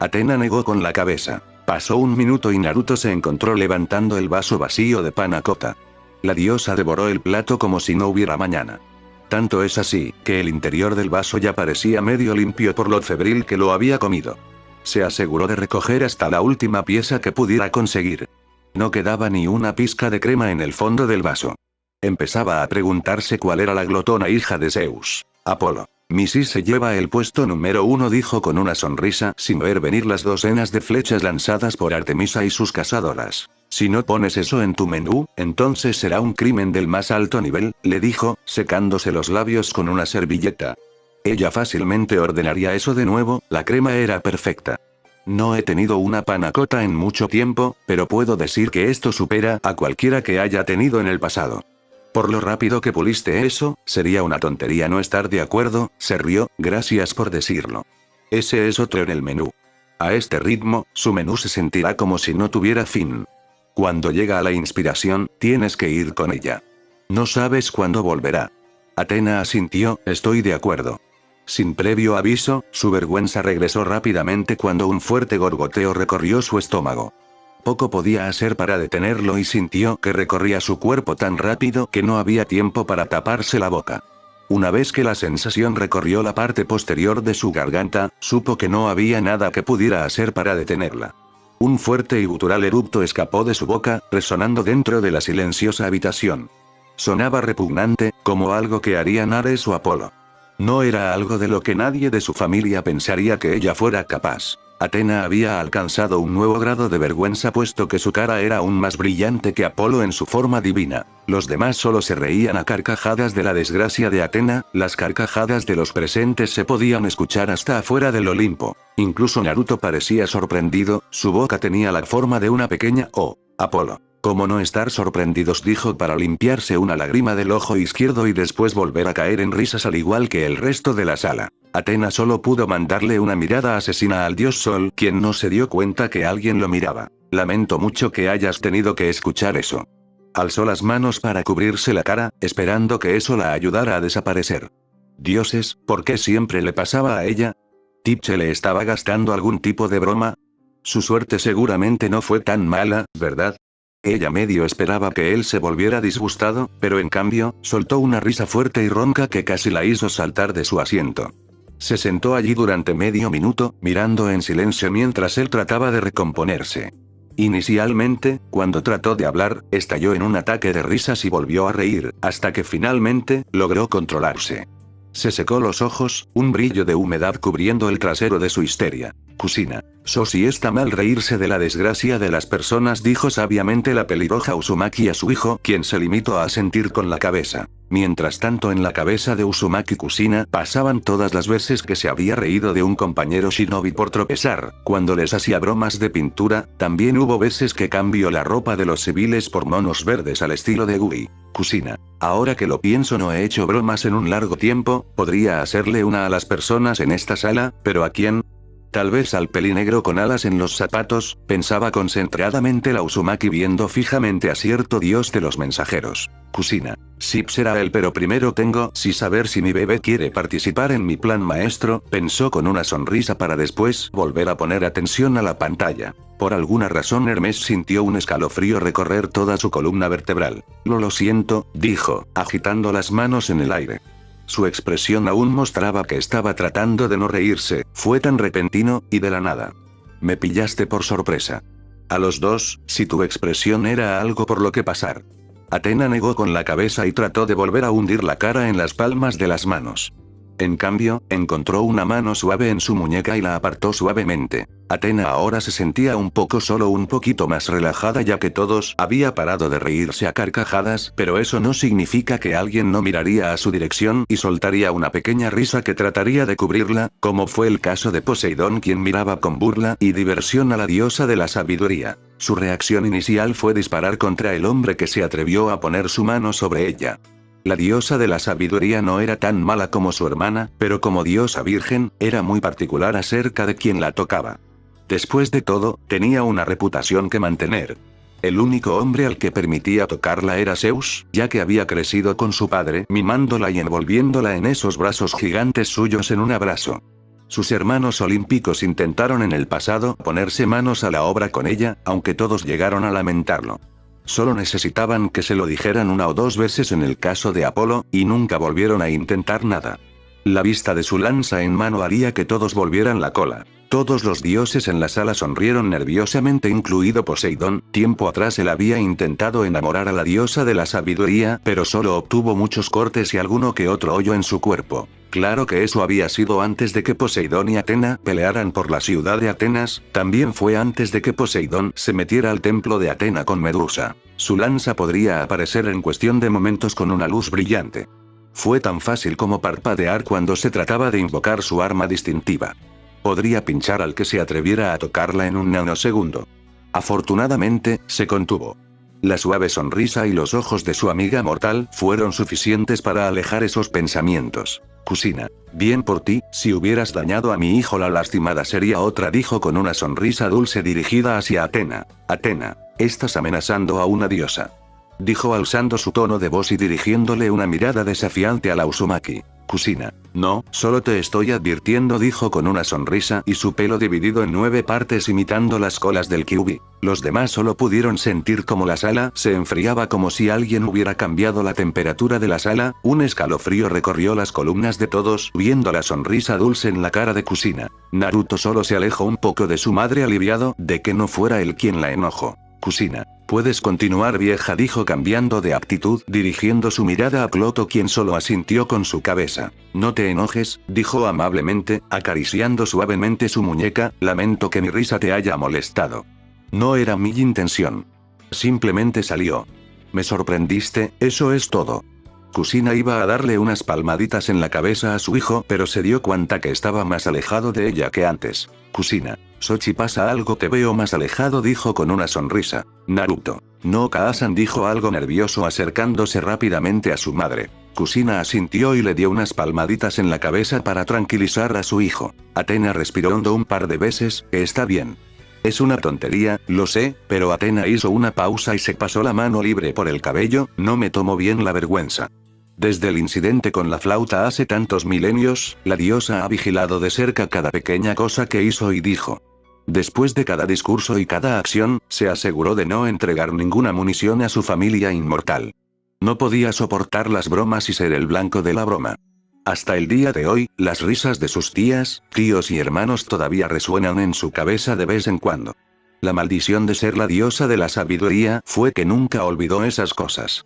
Athena negó con la cabeza. Pasó un minuto y Naruto se encontró levantando el vaso vacío de panna cotta. La diosa devoró el plato como si no hubiera mañana. Tanto es así, que el interior del vaso ya parecía medio limpio por lo febril que lo había comido. Se aseguró de recoger hasta la última pieza que pudiera conseguir. No quedaba ni una pizca de crema en el fondo del vaso. Empezaba a preguntarse cuál era la glotona hija de Zeus. Apolo. Mrs. se lleva el puesto número 1, dijo con una sonrisa sin ver venir las docenas de flechas lanzadas por Artemisa y sus cazadoras. Si no pones eso en tu menú, entonces será un crimen del más alto nivel, le dijo, secándose los labios con una servilleta. Ella fácilmente ordenaría eso de nuevo, la crema era perfecta. No he tenido una panna cotta en mucho tiempo, pero puedo decir que esto supera a cualquiera que haya tenido en el pasado. Por lo rápido que puliste eso, sería una tontería no estar de acuerdo, se rió, gracias por decirlo. Ese es otro en el menú. A este ritmo, su menú se sentirá como si no tuviera fin. Cuando llega a la inspiración, tienes que ir con ella. No sabes cuándo volverá. Athena asintió, estoy de acuerdo. Sin previo aviso, su vergüenza regresó rápidamente cuando un fuerte gorgoteo recorrió su estómago. Poco podía hacer para detenerlo y sintió que recorría su cuerpo tan rápido que no había tiempo para taparse la boca. Una vez que la sensación recorrió la parte posterior de su garganta, supo que no había nada que pudiera hacer para detenerla. Un fuerte y gutural erupto escapó de su boca, resonando dentro de la silenciosa habitación. Sonaba repugnante, como algo que harían Ares o Apolo. No era algo de lo que nadie de su familia pensaría que ella fuera capaz. Athena había alcanzado un nuevo grado de vergüenza puesto que su cara era aún más brillante que Apolo en su forma divina. Los demás solo se reían a carcajadas de la desgracia de Athena, las carcajadas de los presentes se podían escuchar hasta afuera del Olimpo. Incluso Naruto parecía sorprendido, su boca tenía la forma de una pequeña O. Apolo. ¿Cómo no estar sorprendidos?, dijo para limpiarse una lágrima del ojo izquierdo y después volver a caer en risas al igual que el resto de la sala. Athena solo pudo mandarle una mirada asesina al dios Sol, quien no se dio cuenta que alguien lo miraba. Lamento mucho que hayas tenido que escuchar eso. Alzó las manos para cubrirse la cara, esperando que eso la ayudara a desaparecer. Dioses, ¿por qué siempre le pasaba a ella? ¿Tipche le estaba gastando algún tipo de broma? Su suerte seguramente no fue tan mala, ¿verdad? Ella medio esperaba que él se volviera disgustado, pero en cambio, soltó una risa fuerte y ronca que casi la hizo saltar de su asiento. Se sentó allí durante medio minuto, mirando en silencio mientras él trataba de recomponerse. Inicialmente, cuando trató de hablar, estalló en un ataque de risas y volvió a reír, hasta que finalmente, logró controlarse. Se secó los ojos, un brillo de humedad cubriendo el trasero de su histeria. Kusina. Si está mal reírse de la desgracia de las personas, dijo sabiamente la pelirroja Uzumaki a su hijo, quien se limitó a asentir con la cabeza. Mientras tanto, en la cabeza de Uzumaki Kusina pasaban todas las veces que se había reído de un compañero shinobi por tropezar, cuando les hacía bromas de pintura. También hubo veces que cambió la ropa de los civiles por monos verdes al estilo de Gui. Kusina. Ahora que lo pienso, no he hecho bromas en un largo tiempo. Podría hacerle una a las personas en esta sala, pero ¿a quién? Tal vez al pelinegro con alas en los zapatos, pensaba concentradamente la Uzumaki viendo fijamente a cierto dios de los mensajeros. Kusina. Sí, será él, pero primero tengo que saber si mi bebé quiere participar en mi plan maestro, pensó con una sonrisa para después volver a poner atención a la pantalla. Por alguna razón Hermes sintió un escalofrío recorrer toda su columna vertebral. Lo siento, dijo, agitando las manos en el aire. Su expresión aún mostraba que estaba tratando de no reírse, fue tan repentino, y de la nada. Me pillaste por sorpresa. A los dos, si tu expresión era algo por lo que pasar. Athena negó con la cabeza y trató de volver a hundir la cara en las palmas de las manos. En cambio, encontró una mano suave en su muñeca y la apartó suavemente. Athena ahora se sentía un poquito más relajada ya que todos había parado de reírse a carcajadas, pero eso no significa que alguien no miraría a su dirección y soltaría una pequeña risa que trataría de cubrirla, como fue el caso de Poseidón, quien miraba con burla y diversión a la diosa de la sabiduría. Su reacción inicial fue disparar contra el hombre que se atrevió a poner su mano sobre ella. La diosa de la sabiduría no era tan mala como su hermana, pero como diosa virgen, era muy particular acerca de quien la tocaba. Después de todo, tenía una reputación que mantener. El único hombre al que permitía tocarla era Zeus, ya que había crecido con su padre, mimándola y envolviéndola en esos brazos gigantes suyos en un abrazo. Sus hermanos olímpicos intentaron en el pasado ponerse manos a la obra con ella, aunque todos llegaron a lamentarlo. Solo necesitaban que se lo dijeran una o dos veces en el caso de Apolo, y nunca volvieron a intentar nada. La vista de su lanza en mano haría que todos volvieran la cola. Todos los dioses en la sala sonrieron nerviosamente, incluido Poseidón. Tiempo atrás él había intentado enamorar a la diosa de la sabiduría, pero solo obtuvo muchos cortes y alguno que otro hoyo en su cuerpo. Claro que eso había sido antes de que Poseidón y Atena pelearan por la ciudad de Atenas, también fue antes de que Poseidón se metiera al templo de Atena con Medusa. Su lanza podría aparecer en cuestión de momentos con una luz brillante. Fue tan fácil como parpadear cuando se trataba de invocar su arma distintiva. Podría pinchar al que se atreviera a tocarla en un nanosegundo. Afortunadamente, se contuvo. La suave sonrisa y los ojos de su amiga mortal fueron suficientes para alejar esos pensamientos. Kusina. Bien por ti, si hubieras dañado a mi hijo la lastimada sería otra, dijo con una sonrisa dulce dirigida hacia Atena. Atena, estás amenazando a una diosa. Dijo alzando su tono de voz y dirigiéndole una mirada desafiante a la Uzumaki. Kusina. No, solo te estoy advirtiendo, dijo con una sonrisa y su pelo dividido en 9 partes imitando las colas del Kyuubi. Los demás solo pudieron sentir como la sala se enfriaba, como si alguien hubiera cambiado la temperatura de la sala. Un escalofrío recorrió las columnas de todos, viendo la sonrisa dulce en la cara de Kusina. Naruto solo se alejó un poco de su madre, aliviado de que no fuera él quien la enojó. Kusina. Puedes continuar, vieja, dijo cambiando de actitud, dirigiendo su mirada a Cloto, quien solo asintió con su cabeza. No te enojes, dijo amablemente, acariciando suavemente su muñeca, lamento que mi risa te haya molestado. No era mi intención. Simplemente salió. Me sorprendiste, eso es todo. Kusina iba a darle unas palmaditas en la cabeza a su hijo, pero se dio cuenta que estaba más alejado de ella que antes. Kusina. Sochi, pasa algo, te veo más alejado, dijo con una sonrisa. Naruto. No, Kaasan, dijo algo nervioso acercándose rápidamente a su madre. Kusina asintió y le dio unas palmaditas en la cabeza para tranquilizar a su hijo. Athena respiró hondo un par de veces. Está bien. Es una tontería, lo sé, pero Athena hizo una pausa y se pasó la mano libre por el cabello. No me tomo bien la vergüenza. Desde el incidente con la flauta hace tantos milenios, la diosa ha vigilado de cerca cada pequeña cosa que hizo y dijo. Después de cada discurso y cada acción, se aseguró de no entregar ninguna munición a su familia inmortal. No podía soportar las bromas y ser el blanco de la broma. Hasta el día de hoy, las risas de sus tías, tíos y hermanos todavía resuenan en su cabeza de vez en cuando. La maldición de ser la diosa de la sabiduría fue que nunca olvidó esas cosas.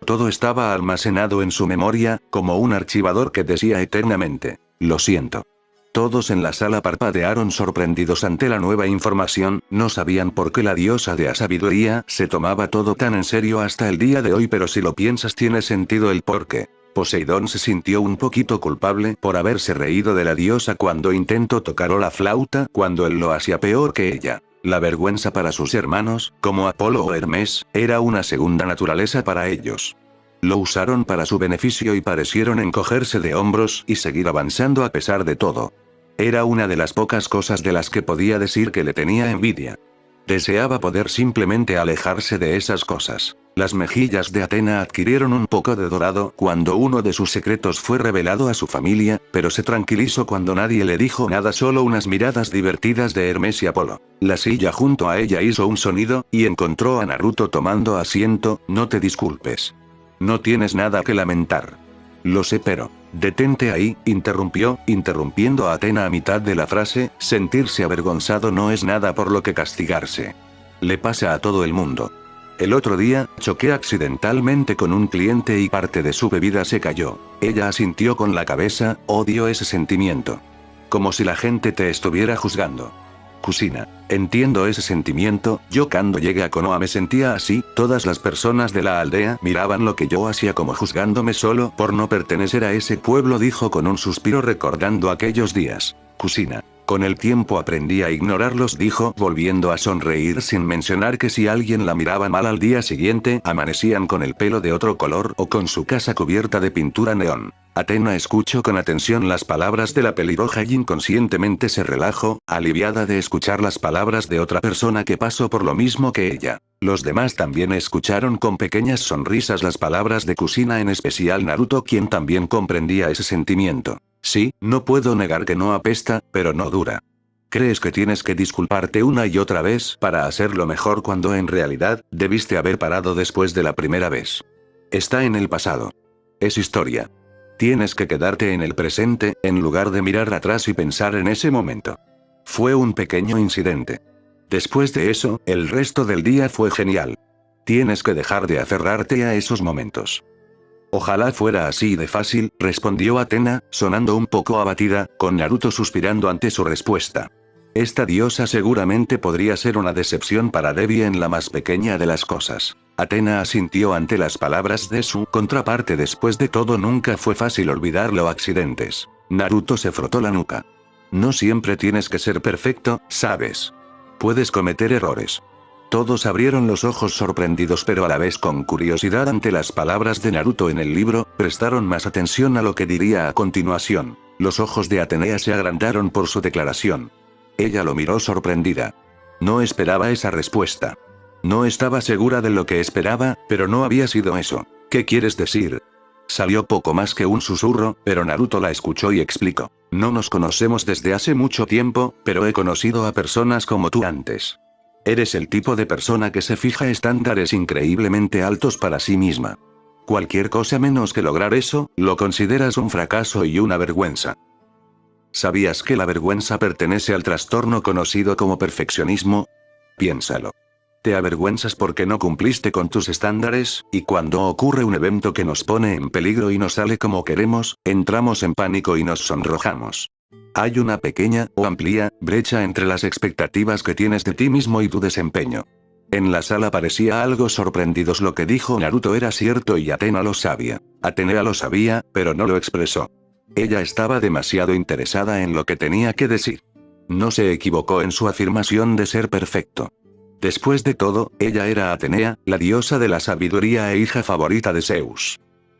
Todo estaba almacenado en su memoria, como un archivador que decía eternamente, lo siento. Todos en la sala parpadearon sorprendidos ante la nueva información, no sabían por qué la diosa de la sabiduría se tomaba todo tan en serio hasta el día de hoy, pero si lo piensas tiene sentido el porqué. Poseidón se sintió un poquito culpable por haberse reído de la diosa cuando intentó tocar la flauta, cuando él lo hacía peor que ella. La vergüenza para sus hermanos, como Apolo o Hermes, era una segunda naturaleza para ellos. Lo usaron para su beneficio y parecieron encogerse de hombros y seguir avanzando a pesar de todo. Era una de las pocas cosas de las que podía decir que le tenía envidia. Deseaba poder simplemente alejarse de esas cosas. Las mejillas de Athena adquirieron un poco de dorado cuando uno de sus secretos fue revelado a su familia, pero se tranquilizó cuando nadie le dijo nada, solo unas miradas divertidas de Hermes y Apolo. La silla junto a ella hizo un sonido, y encontró a Naruto tomando asiento. No te disculpes. No tienes nada que lamentar. Lo sé, pero... Detente ahí, interrumpiendo a Athena a mitad de la frase. Sentirse avergonzado no es nada por lo que castigarse. Le pasa a todo el mundo. El otro día, choqué accidentalmente con un cliente y parte de su bebida se cayó. Ella asintió con la cabeza. Odio ese sentimiento. Como si la gente te estuviera juzgando. Kusina, entiendo ese sentimiento. Yo cuando llegué a Konoha me sentía así. Todas las personas de la aldea miraban lo que yo hacía como juzgándome solo por no pertenecer a ese pueblo, dijo con un suspiro recordando aquellos días. Kusina, con el tiempo aprendí a ignorarlos, dijo volviendo a sonreír, sin mencionar que si alguien la miraba mal al día siguiente amanecían con el pelo de otro color o con su casa cubierta de pintura neón. Athena escuchó con atención las palabras de la pelirroja y inconscientemente se relajó, aliviada de escuchar las palabras de otra persona que pasó por lo mismo que ella. Los demás también escucharon con pequeñas sonrisas las palabras de Kusina, en especial Naruto, quien también comprendía ese sentimiento. Sí, no puedo negar que no apesta, pero no dura. ¿Crees que tienes que disculparte una y otra vez para hacerlo mejor cuando en realidad debiste haber parado después de la primera vez? Está en el pasado. Es historia. Tienes que quedarte en el presente, en lugar de mirar atrás y pensar en ese momento. Fue un pequeño incidente. Después de eso, el resto del día fue genial. Tienes que dejar de aferrarte a esos momentos. Ojalá fuera así de fácil, respondió Athena, sonando un poco abatida, con Naruto suspirando ante su respuesta. Esta diosa seguramente podría ser una decepción para Devi en la más pequeña de las cosas. Athena asintió ante las palabras de su contraparte. Después de todo, nunca fue fácil olvidar los accidentes. Naruto se frotó la nuca. No siempre tienes que ser perfecto, ¿sabes? Puedes cometer errores. Todos abrieron los ojos sorprendidos pero a la vez con curiosidad ante las palabras de Naruto en el libro, prestaron más atención a lo que diría a continuación. Los ojos de Atenea se agrandaron por su declaración. Ella lo miró sorprendida. No esperaba esa respuesta. No estaba segura de lo que esperaba, pero no había sido eso. ¿Qué quieres decir? Salió poco más que un susurro, pero Naruto la escuchó y explicó. No nos conocemos desde hace mucho tiempo, pero he conocido a personas como tú antes. Eres el tipo de persona que se fija estándares increíblemente altos para sí misma. Cualquier cosa menos que lograr eso, lo consideras un fracaso y una vergüenza. ¿Sabías que la vergüenza pertenece al trastorno conocido como perfeccionismo? Piénsalo. Te avergüenzas porque no cumpliste con tus estándares, y cuando ocurre un evento que nos pone en peligro y no sale como queremos, entramos en pánico y nos sonrojamos. Hay una pequeña, o amplia, brecha entre las expectativas que tienes de ti mismo y tu desempeño. En la sala parecía algo sorprendidos. Lo que dijo Naruto era cierto y Athena lo sabía. Atenea lo sabía, pero no lo expresó. Ella estaba demasiado interesada en lo que tenía que decir. No se equivocó en su afirmación de ser perfecto. Después de todo, ella era Atenea, la diosa de la sabiduría e hija favorita de Zeus.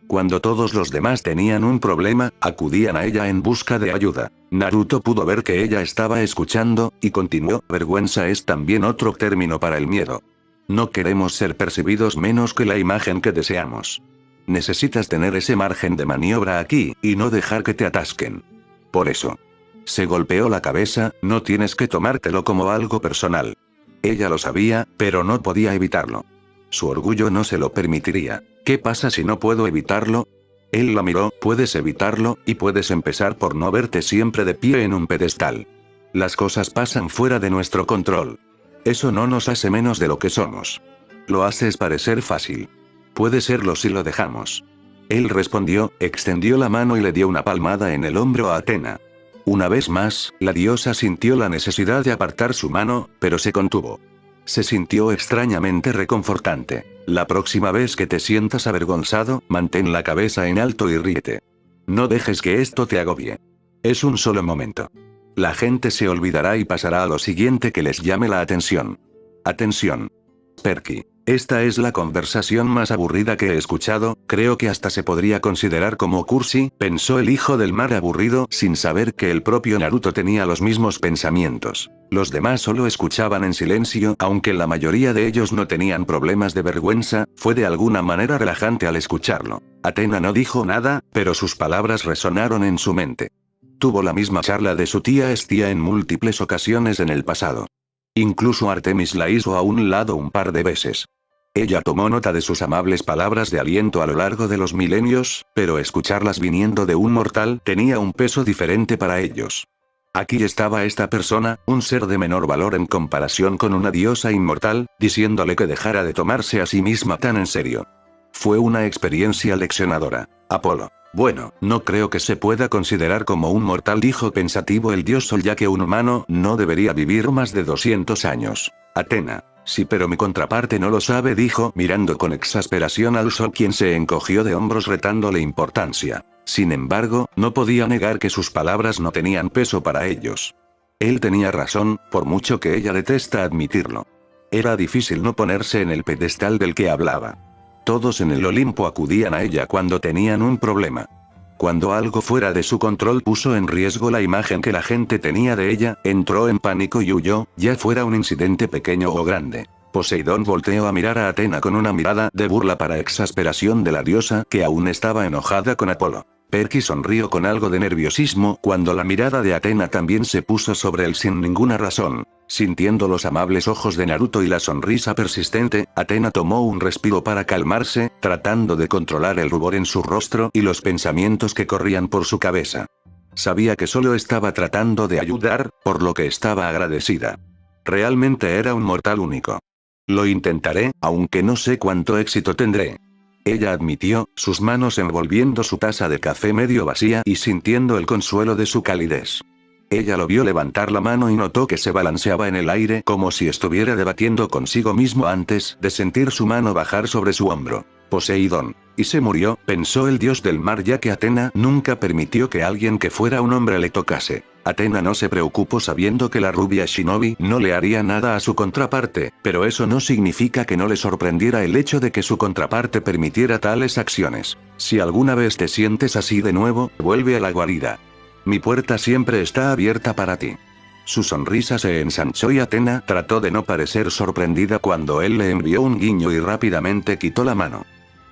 Cuando todos los demás tenían un problema, acudían a ella en busca de ayuda. Naruto pudo ver que ella estaba escuchando, y continuó: vergüenza es también otro término para el miedo. No queremos ser percibidos menos que la imagen que deseamos. Necesitas tener ese margen de maniobra aquí, y no dejar que te atasquen. Por eso. Se golpeó la cabeza: no tienes que tomártelo como algo personal. Ella lo sabía, pero no podía evitarlo. Su orgullo no se lo permitiría. ¿Qué pasa si no puedo evitarlo? Él la miró: puedes evitarlo, y puedes empezar por no verte siempre de pie en un pedestal. Las cosas pasan fuera de nuestro control. Eso no nos hace menos de lo que somos. Lo haces parecer fácil. Puede serlo si lo dejamos. Él respondió, extendió la mano y le dio una palmada en el hombro a Atena. Una vez más, la diosa sintió la necesidad de apartar su mano, pero se contuvo. Se sintió extrañamente reconfortante. La próxima vez que te sientas avergonzado, mantén la cabeza en alto y ríete. No dejes que esto te agobie. Es un solo momento. La gente se olvidará y pasará a lo siguiente que les llame la atención. Atención. Perky. Esta es la conversación más aburrida que he escuchado, creo que hasta se podría considerar como cursi, pensó el hijo del mar aburrido, sin saber que el propio Naruto tenía los mismos pensamientos. Los demás solo escuchaban en silencio, aunque la mayoría de ellos no tenían problemas de vergüenza, fue de alguna manera relajante al escucharlo. Atena no dijo nada, pero sus palabras resonaron en su mente. Tuvo la misma charla de su tía Hestia en múltiples ocasiones en el pasado. Incluso Artemis la hizo a un lado un par de veces. Ella tomó nota de sus amables palabras de aliento a lo largo de los milenios, pero escucharlas viniendo de un mortal tenía un peso diferente para ellos. Aquí estaba esta persona, un ser de menor valor en comparación con una diosa inmortal, diciéndole que dejara de tomarse a sí misma tan en serio. Fue una experiencia leccionadora. Apolo. Bueno, no creo que se pueda considerar como un mortal, dijo pensativo el dios Sol, ya que un humano no debería vivir más de 200 años. Atena. Sí, pero mi contraparte no lo sabe, dijo mirando con exasperación al Sol, quien se encogió de hombros retándole importancia. Sin embargo, no podía negar que sus palabras no tenían peso para ellos. Él tenía razón, por mucho que ella detesta admitirlo. Era difícil no ponerse en el pedestal del que hablaba. Todos en el Olimpo acudían a ella cuando tenían un problema. Cuando algo fuera de su control puso en riesgo la imagen que la gente tenía de ella, entró en pánico y huyó, ya fuera un incidente pequeño o grande. Poseidón volteó a mirar a Atena con una mirada de burla para exasperación de la diosa, que aún estaba enojada con Apolo. Perky sonrió con algo de nerviosismo cuando la mirada de Atena también se puso sobre él sin ninguna razón. Sintiendo los amables ojos de Naruto y la sonrisa persistente, Atena tomó un respiro para calmarse, tratando de controlar el rubor en su rostro y los pensamientos que corrían por su cabeza. Sabía que solo estaba tratando de ayudar, por lo que estaba agradecida. Realmente era un mortal único. Lo intentaré, aunque no sé cuánto éxito tendré. Ella admitió, sus manos envolviendo su taza de café medio vacía y sintiendo el consuelo de su calidez. Ella lo vio levantar la mano y notó que se balanceaba en el aire como si estuviera debatiendo consigo mismo antes de sentir su mano bajar sobre su hombro. Poseidón. Y se murió, pensó el dios del mar, ya que Atena nunca permitió que alguien que fuera un hombre le tocase. Atena no se preocupó sabiendo que la rubia Shinobi no le haría nada a su contraparte, pero eso no significa que no le sorprendiera el hecho de que su contraparte permitiera tales acciones. Si alguna vez te sientes así de nuevo, vuelve a la guarida. Mi puerta siempre está abierta para ti. Su sonrisa se ensanchó y Atena trató de no parecer sorprendida cuando él le envió un guiño y rápidamente quitó la mano.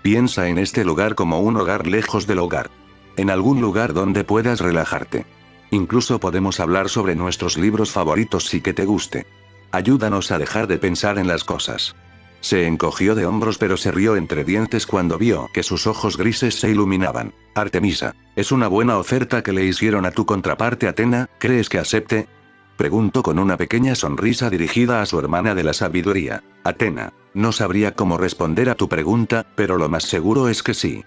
Piensa en este lugar como un hogar lejos del hogar. En algún lugar donde puedas relajarte. Incluso podemos hablar sobre nuestros libros favoritos si que te guste. Ayúdanos a dejar de pensar en las cosas. Se encogió de hombros pero se rió entre dientes cuando vio que sus ojos grises se iluminaban. Artemisa, ¿es una buena oferta que le hicieron a tu contraparte Atena? ¿Crees que acepte? Preguntó con una pequeña sonrisa dirigida a su hermana de la sabiduría. Atena, no sabría cómo responder a tu pregunta, pero lo más seguro es que sí.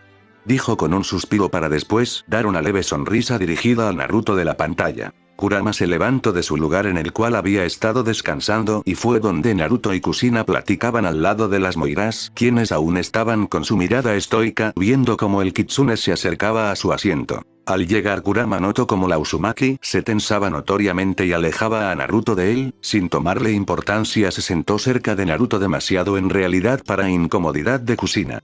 Dijo con un suspiro para después dar una leve sonrisa dirigida a Naruto de la pantalla. Kurama se levantó de su lugar en el cual había estado descansando y fue donde Naruto y Kushina platicaban al lado de las Moiras, quienes aún estaban con su mirada estoica viendo cómo el kitsune se acercaba a su asiento. Al llegar Kurama notó como la Uzumaki se tensaba notoriamente y alejaba a Naruto de él, sin tomarle importancia se sentó cerca de Naruto demasiado en realidad para incomodidad de Kushina.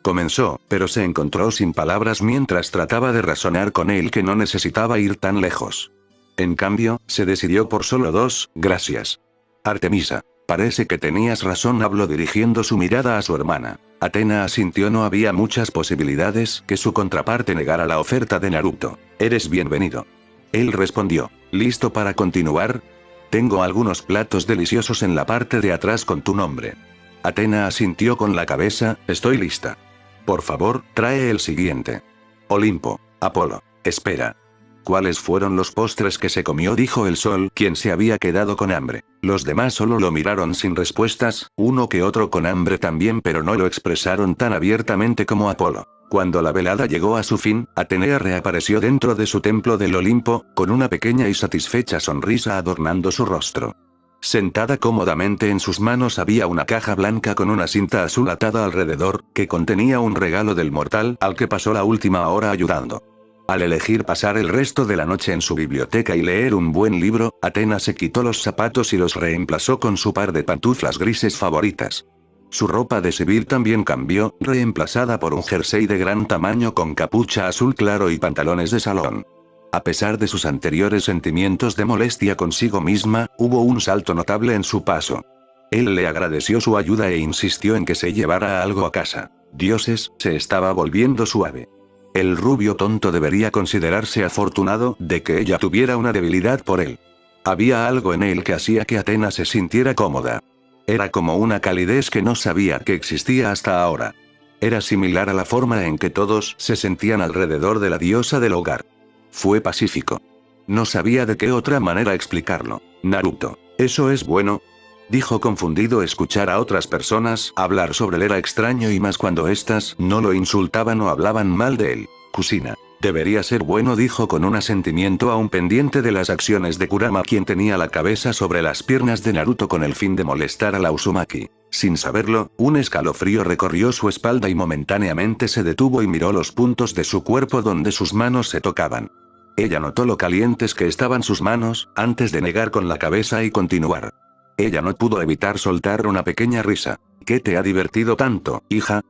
Comenzó, pero se encontró sin palabras mientras trataba de razonar con él que no necesitaba ir tan lejos. En cambio, se decidió por solo 2, gracias. Artemisa. Parece que tenías razón, habló dirigiendo su mirada a su hermana. Atena asintió, no había muchas posibilidades que su contraparte negara la oferta de Naruto. Eres bienvenido. Él respondió. ¿Listo para continuar? Tengo algunos platos deliciosos en la parte de atrás con tu nombre. Atena asintió con la cabeza, estoy lista. Por favor, trae el siguiente. Olimpo. Apolo. Espera. ¿Cuáles fueron los postres que se comió?, dijo el sol, quien se había quedado con hambre. Los demás solo lo miraron sin respuestas, uno que otro con hambre también, pero no lo expresaron tan abiertamente como Apolo. Cuando la velada llegó a su fin, Atenea reapareció dentro de su templo del Olimpo, con una pequeña y satisfecha sonrisa adornando su rostro. Sentada cómodamente en sus manos había una caja blanca con una cinta azul atada alrededor, que contenía un regalo del mortal al que pasó la última hora ayudando. Al elegir pasar el resto de la noche en su biblioteca y leer un buen libro, Atena se quitó los zapatos y los reemplazó con su par de pantuflas grises favoritas. Su ropa de civil también cambió, reemplazada por un jersey de gran tamaño con capucha azul claro y pantalones de salón. A pesar de sus anteriores sentimientos de molestia consigo misma, hubo un salto notable en su paso. Él le agradeció su ayuda e insistió en que se llevara algo a casa. Dioses, se estaba volviendo suave. El rubio tonto debería considerarse afortunado de que ella tuviera una debilidad por él. Había algo en él que hacía que Atena se sintiera cómoda. Era como una calidez que no sabía que existía hasta ahora. Era similar a la forma en que todos se sentían alrededor de la diosa del hogar. Fue pacífico. No sabía de qué otra manera explicarlo. Naruto. ¿Eso es bueno?, dijo confundido. Escuchar a otras personas hablar sobre él era extraño y más cuando éstas no lo insultaban o hablaban mal de él. Kushina. Debería ser bueno, dijo con un asentimiento aún pendiente de las acciones de Kurama, quien tenía la cabeza sobre las piernas de Naruto con el fin de molestar a la Uzumaki. Sin saberlo, un escalofrío recorrió su espalda y momentáneamente se detuvo y miró los puntos de su cuerpo donde sus manos se tocaban. Ella notó lo calientes que estaban sus manos, antes de negar con la cabeza y continuar. Ella no pudo evitar soltar una pequeña risa. ¿Qué te ha divertido tanto, hija?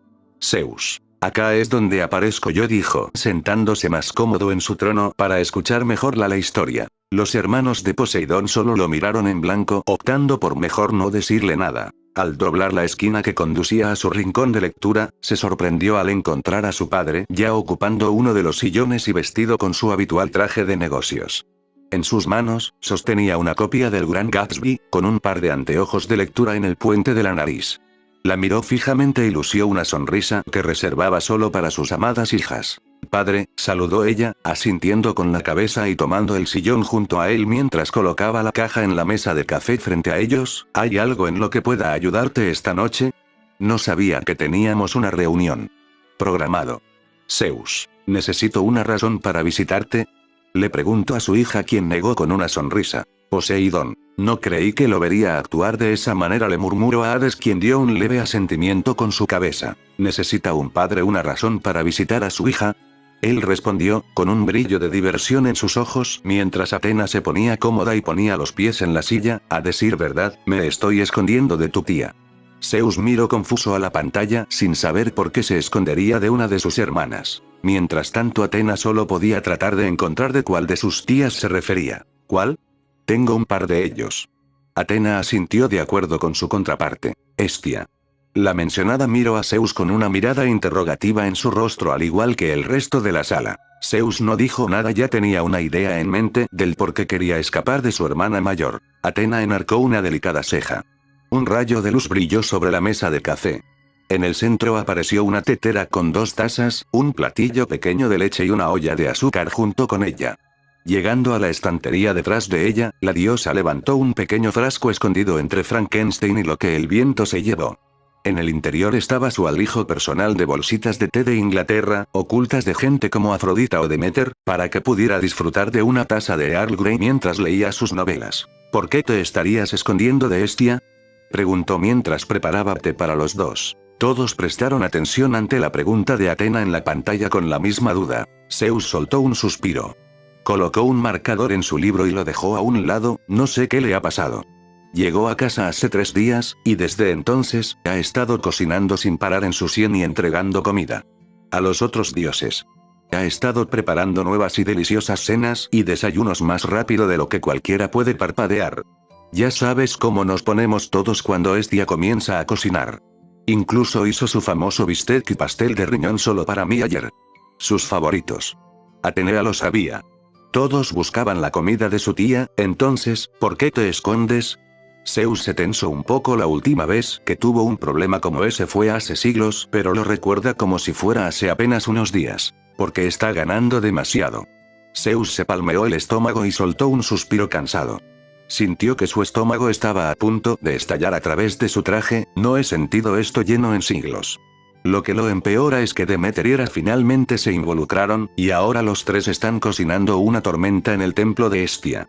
Zeus. Acá es donde aparezco yo, dijo, sentándose más cómodo en su trono para escuchar mejor la historia. Los hermanos de Poseidón solo lo miraron en blanco, optando por mejor no decirle nada. Al doblar la esquina que conducía a su rincón de lectura, se sorprendió al encontrar a su padre ya ocupando uno de los sillones y vestido con su habitual traje de negocios. En sus manos, sostenía una copia del Gran Gatsby, con un par de anteojos de lectura en el puente de la nariz. La miró fijamente y lució una sonrisa que reservaba solo para sus amadas hijas. Padre, saludó ella, asintiendo con la cabeza y tomando el sillón junto a él mientras colocaba la caja en la mesa de café frente a ellos. ¿Hay algo en lo que pueda ayudarte esta noche? No sabía que teníamos una reunión programado. Zeus, necesito una razón para visitarte. Le preguntó a su hija, quien negó con una sonrisa. Poseidón, no creí que lo vería actuar de esa manera, le murmuró a Hades, quien dio un leve asentimiento con su cabeza. ¿Necesita un padre una razón para visitar a su hija? Él respondió, con un brillo de diversión en sus ojos, mientras Atena se ponía cómoda y ponía los pies en la silla. A decir verdad, me estoy escondiendo de tu tía. Zeus miró confuso a la pantalla, sin saber por qué se escondería de una de sus hermanas. Mientras tanto, Atena solo podía tratar de encontrar de cuál de sus tías se refería. ¿Cuál? Tengo un par de ellos. Atena asintió de acuerdo con su contraparte. Hestia. La mencionada miró a Zeus con una mirada interrogativa en su rostro, al igual que el resto de la sala. Zeus no dijo nada, ya tenía una idea en mente del por qué quería escapar de su hermana mayor. Atena enarcó una delicada ceja. Un rayo de luz brilló sobre la mesa de café. En el centro apareció una tetera con 2 tazas, un platillo pequeño de leche y una olla de azúcar junto con ella. Llegando a la estantería detrás de ella, la diosa levantó un pequeño frasco escondido entre Frankenstein y lo que el viento se llevó. En el interior estaba su alijo personal de bolsitas de té de Inglaterra, ocultas de gente como Afrodita o Demeter, para que pudiera disfrutar de una taza de Earl Grey mientras leía sus novelas. ¿Por qué te estarías escondiendo de Hestia?, preguntó mientras preparaba té para los dos. Todos prestaron atención ante la pregunta de Atena en la pantalla con la misma duda. Zeus soltó un suspiro. Colocó un marcador en su libro y lo dejó a un lado, no sé qué le ha pasado. Llegó a casa hace 3 días, y desde entonces, ha estado cocinando sin parar en su sien y entregando comida a los otros dioses. Ha estado preparando nuevas y deliciosas cenas y desayunos más rápido de lo que cualquiera puede parpadear. Ya sabes cómo nos ponemos todos cuando Hestia comienza a cocinar. Incluso hizo su famoso bistec y pastel de riñón solo para mí ayer. Sus favoritos. Atenea lo sabía. Todos buscaban la comida de su tía, entonces, ¿por qué te escondes? Zeus se tensó un poco. La última vez que tuvo un problema como ese fue hace siglos, pero lo recuerda como si fuera hace apenas unos días. Porque está ganando demasiado. Zeus se palmeó el estómago y soltó un suspiro cansado. Sintió que su estómago estaba a punto de estallar a través de su traje. No he sentido esto lleno en siglos. Lo que lo empeora es que Demeter y Hera finalmente se involucraron, y ahora los 3 están cocinando una tormenta en el templo de Hestia.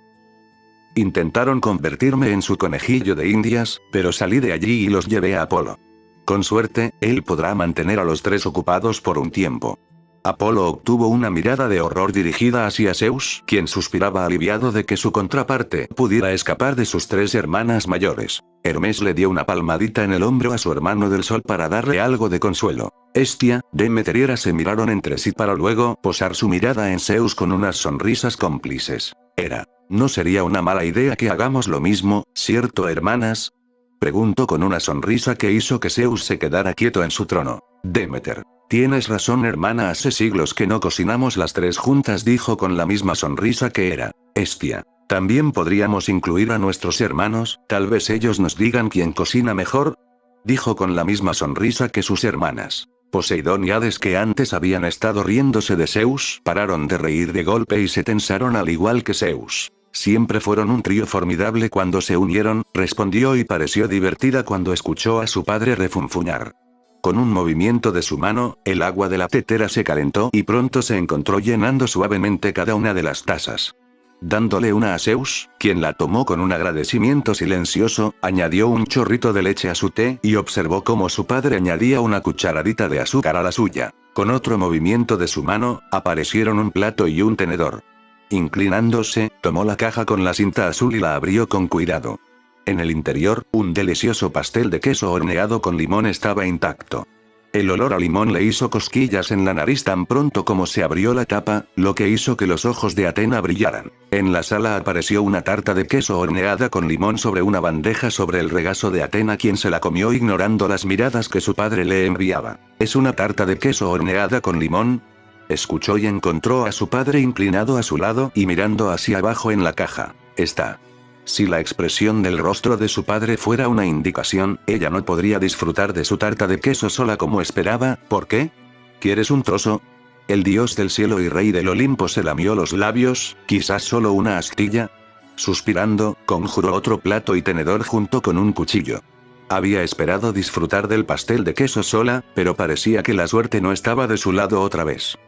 Intentaron convertirme en su conejillo de indias, pero salí de allí y los llevé a Apolo. Con suerte, él podrá mantener a los 3 ocupados por un tiempo. Apolo obtuvo una mirada de horror dirigida hacia Zeus, quien suspiraba aliviado de que su contraparte pudiera escapar de sus 3 hermanas mayores. Hermes le dio una palmadita en el hombro a su hermano del sol para darle algo de consuelo. Hestia, Demeter y Hera se miraron entre sí para luego posar su mirada en Zeus con unas sonrisas cómplices. Hera, ¿no sería una mala idea que hagamos lo mismo, cierto, hermanas? Preguntó con una sonrisa que hizo que Zeus se quedara quieto en su trono. Demeter. Tienes razón, hermana, hace siglos que no cocinamos las 3 juntas, dijo con la misma sonrisa que Hera. Hestia. También podríamos incluir a nuestros hermanos, tal vez ellos nos digan quién cocina mejor. Dijo con la misma sonrisa que sus hermanas. Poseidón y Hades, que antes habían estado riéndose de Zeus, pararon de reír de golpe y se tensaron al igual que Zeus. Siempre fueron un trío formidable cuando se unieron, respondió y pareció divertida cuando escuchó a su padre refunfuñar. Con un movimiento de su mano, el agua de la tetera se calentó y pronto se encontró llenando suavemente cada una de las tazas. Dándole una a Zeus, quien la tomó con un agradecimiento silencioso, añadió un chorrito de leche a su té y observó cómo su padre añadía una cucharadita de azúcar a la suya. Con otro movimiento de su mano, aparecieron un plato y un tenedor. Inclinándose, tomó la caja con la cinta azul y la abrió con cuidado. En el interior, un delicioso pastel de queso horneado con limón estaba intacto. El olor a limón le hizo cosquillas en la nariz tan pronto como se abrió la tapa, lo que hizo que los ojos de Atena brillaran. En la sala apareció una tarta de queso horneada con limón sobre una bandeja sobre el regazo de Atena, quien se la comió ignorando las miradas que su padre le enviaba. ¿Es una tarta de queso horneada con limón? Escuchó y encontró a su padre inclinado a su lado y mirando hacia abajo en la caja. Está. Si la expresión del rostro de su padre fuera una indicación, ella no podría disfrutar de su tarta de queso sola como esperaba. ¿Por qué? ¿Quieres un trozo? El dios del cielo y rey del Olimpo se lamió los labios, quizás solo una astilla. Suspirando, conjuró otro plato y tenedor junto con un cuchillo. Había esperado disfrutar del pastel de queso sola, pero parecía que la suerte no estaba de su lado otra vez.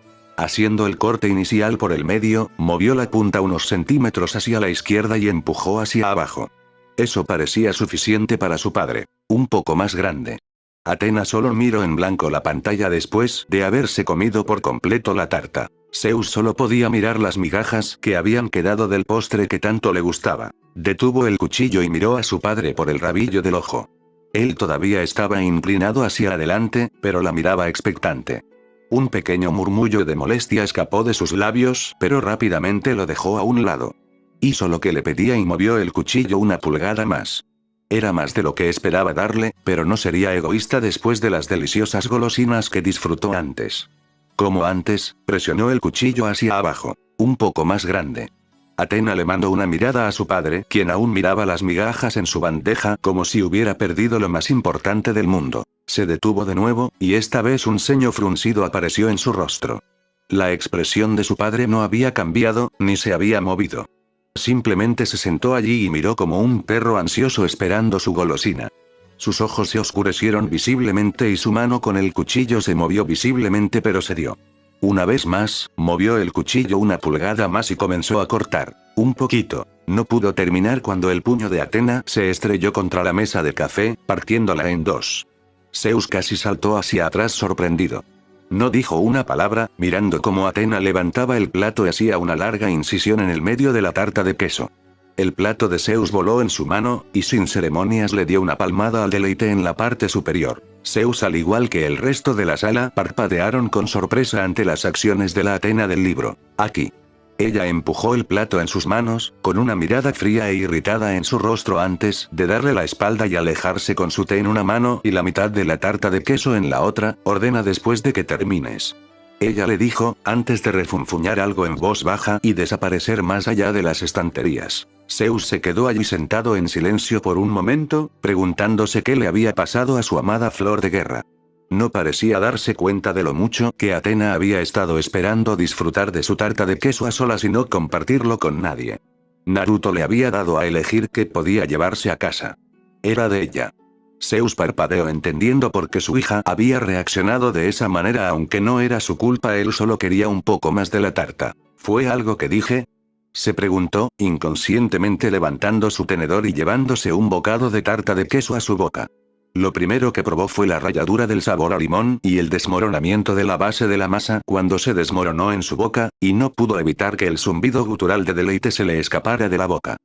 Haciendo el corte inicial por el medio, movió la punta unos centímetros hacia la izquierda y empujó hacia abajo. Eso parecía suficiente para su padre. Un poco más grande. Atena solo miró en blanco la pantalla después de haberse comido por completo la tarta. Zeus solo podía mirar las migajas que habían quedado del postre que tanto le gustaba. Detuvo el cuchillo y miró a su padre por el rabillo del ojo. Él todavía estaba inclinado hacia adelante, pero la miraba expectante. Un pequeño murmullo de molestia escapó de sus labios, pero rápidamente lo dejó a un lado. Hizo lo que le pedía y movió el cuchillo una pulgada más. Era más de lo que esperaba darle, pero no sería egoísta después de las deliciosas golosinas que disfrutó antes. Como antes, presionó el cuchillo hacia abajo, un poco más grande. Atena le mandó una mirada a su padre, quien aún miraba las migajas en su bandeja como si hubiera perdido lo más importante del mundo. Se detuvo de nuevo, y esta vez un ceño fruncido apareció en su rostro. La expresión de su padre no había cambiado, ni se había movido. Simplemente se sentó allí y miró como un perro ansioso esperando su golosina. Sus ojos se oscurecieron visiblemente y su mano con el cuchillo se movió visiblemente, pero cedió. Una vez más, movió el cuchillo una pulgada más y comenzó a cortar. Un poquito. No pudo terminar cuando el puño de Atena se estrelló contra la mesa de café, partiéndola en dos. Zeus casi saltó hacia atrás sorprendido. No dijo una palabra, mirando cómo Athena levantaba el plato y hacía una larga incisión en el medio de la tarta de queso. El plato de Zeus voló en su mano, y sin ceremonias le dio una palmada al deleite en la parte superior. Zeus, al igual que el resto de la sala, parpadearon con sorpresa ante las acciones de la Athena del libro. Aquí. Ella empujó el plato en sus manos, con una mirada fría e irritada en su rostro antes de darle la espalda y alejarse con su té en una mano y la mitad de la tarta de queso en la otra. Ordena después de que termines. Ella le dijo, antes de refunfuñar algo en voz baja y desaparecer más allá de las estanterías. Zeus se quedó allí sentado en silencio por un momento, preguntándose qué le había pasado a su amada Flor de Guerra. No parecía darse cuenta de lo mucho que Athena había estado esperando disfrutar de su tarta de queso a solas y no compartirlo con nadie. Naruto le había dado a elegir qué podía llevarse a casa. Era de ella. Zeus parpadeó entendiendo por qué su hija había reaccionado de esa manera, aunque no era su culpa, él solo quería un poco más de la tarta. ¿Fue algo que dije?, se preguntó, inconscientemente levantando su tenedor y llevándose un bocado de tarta de queso a su boca. Lo primero que probó fue la ralladura del sabor a limón y el desmoronamiento de la base de la masa cuando se desmoronó en su boca, y no pudo evitar que el zumbido gutural de deleite se le escapara de la boca.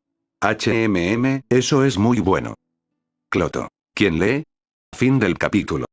Eso es muy bueno. Cloto. ¿Quién lee? Fin del capítulo.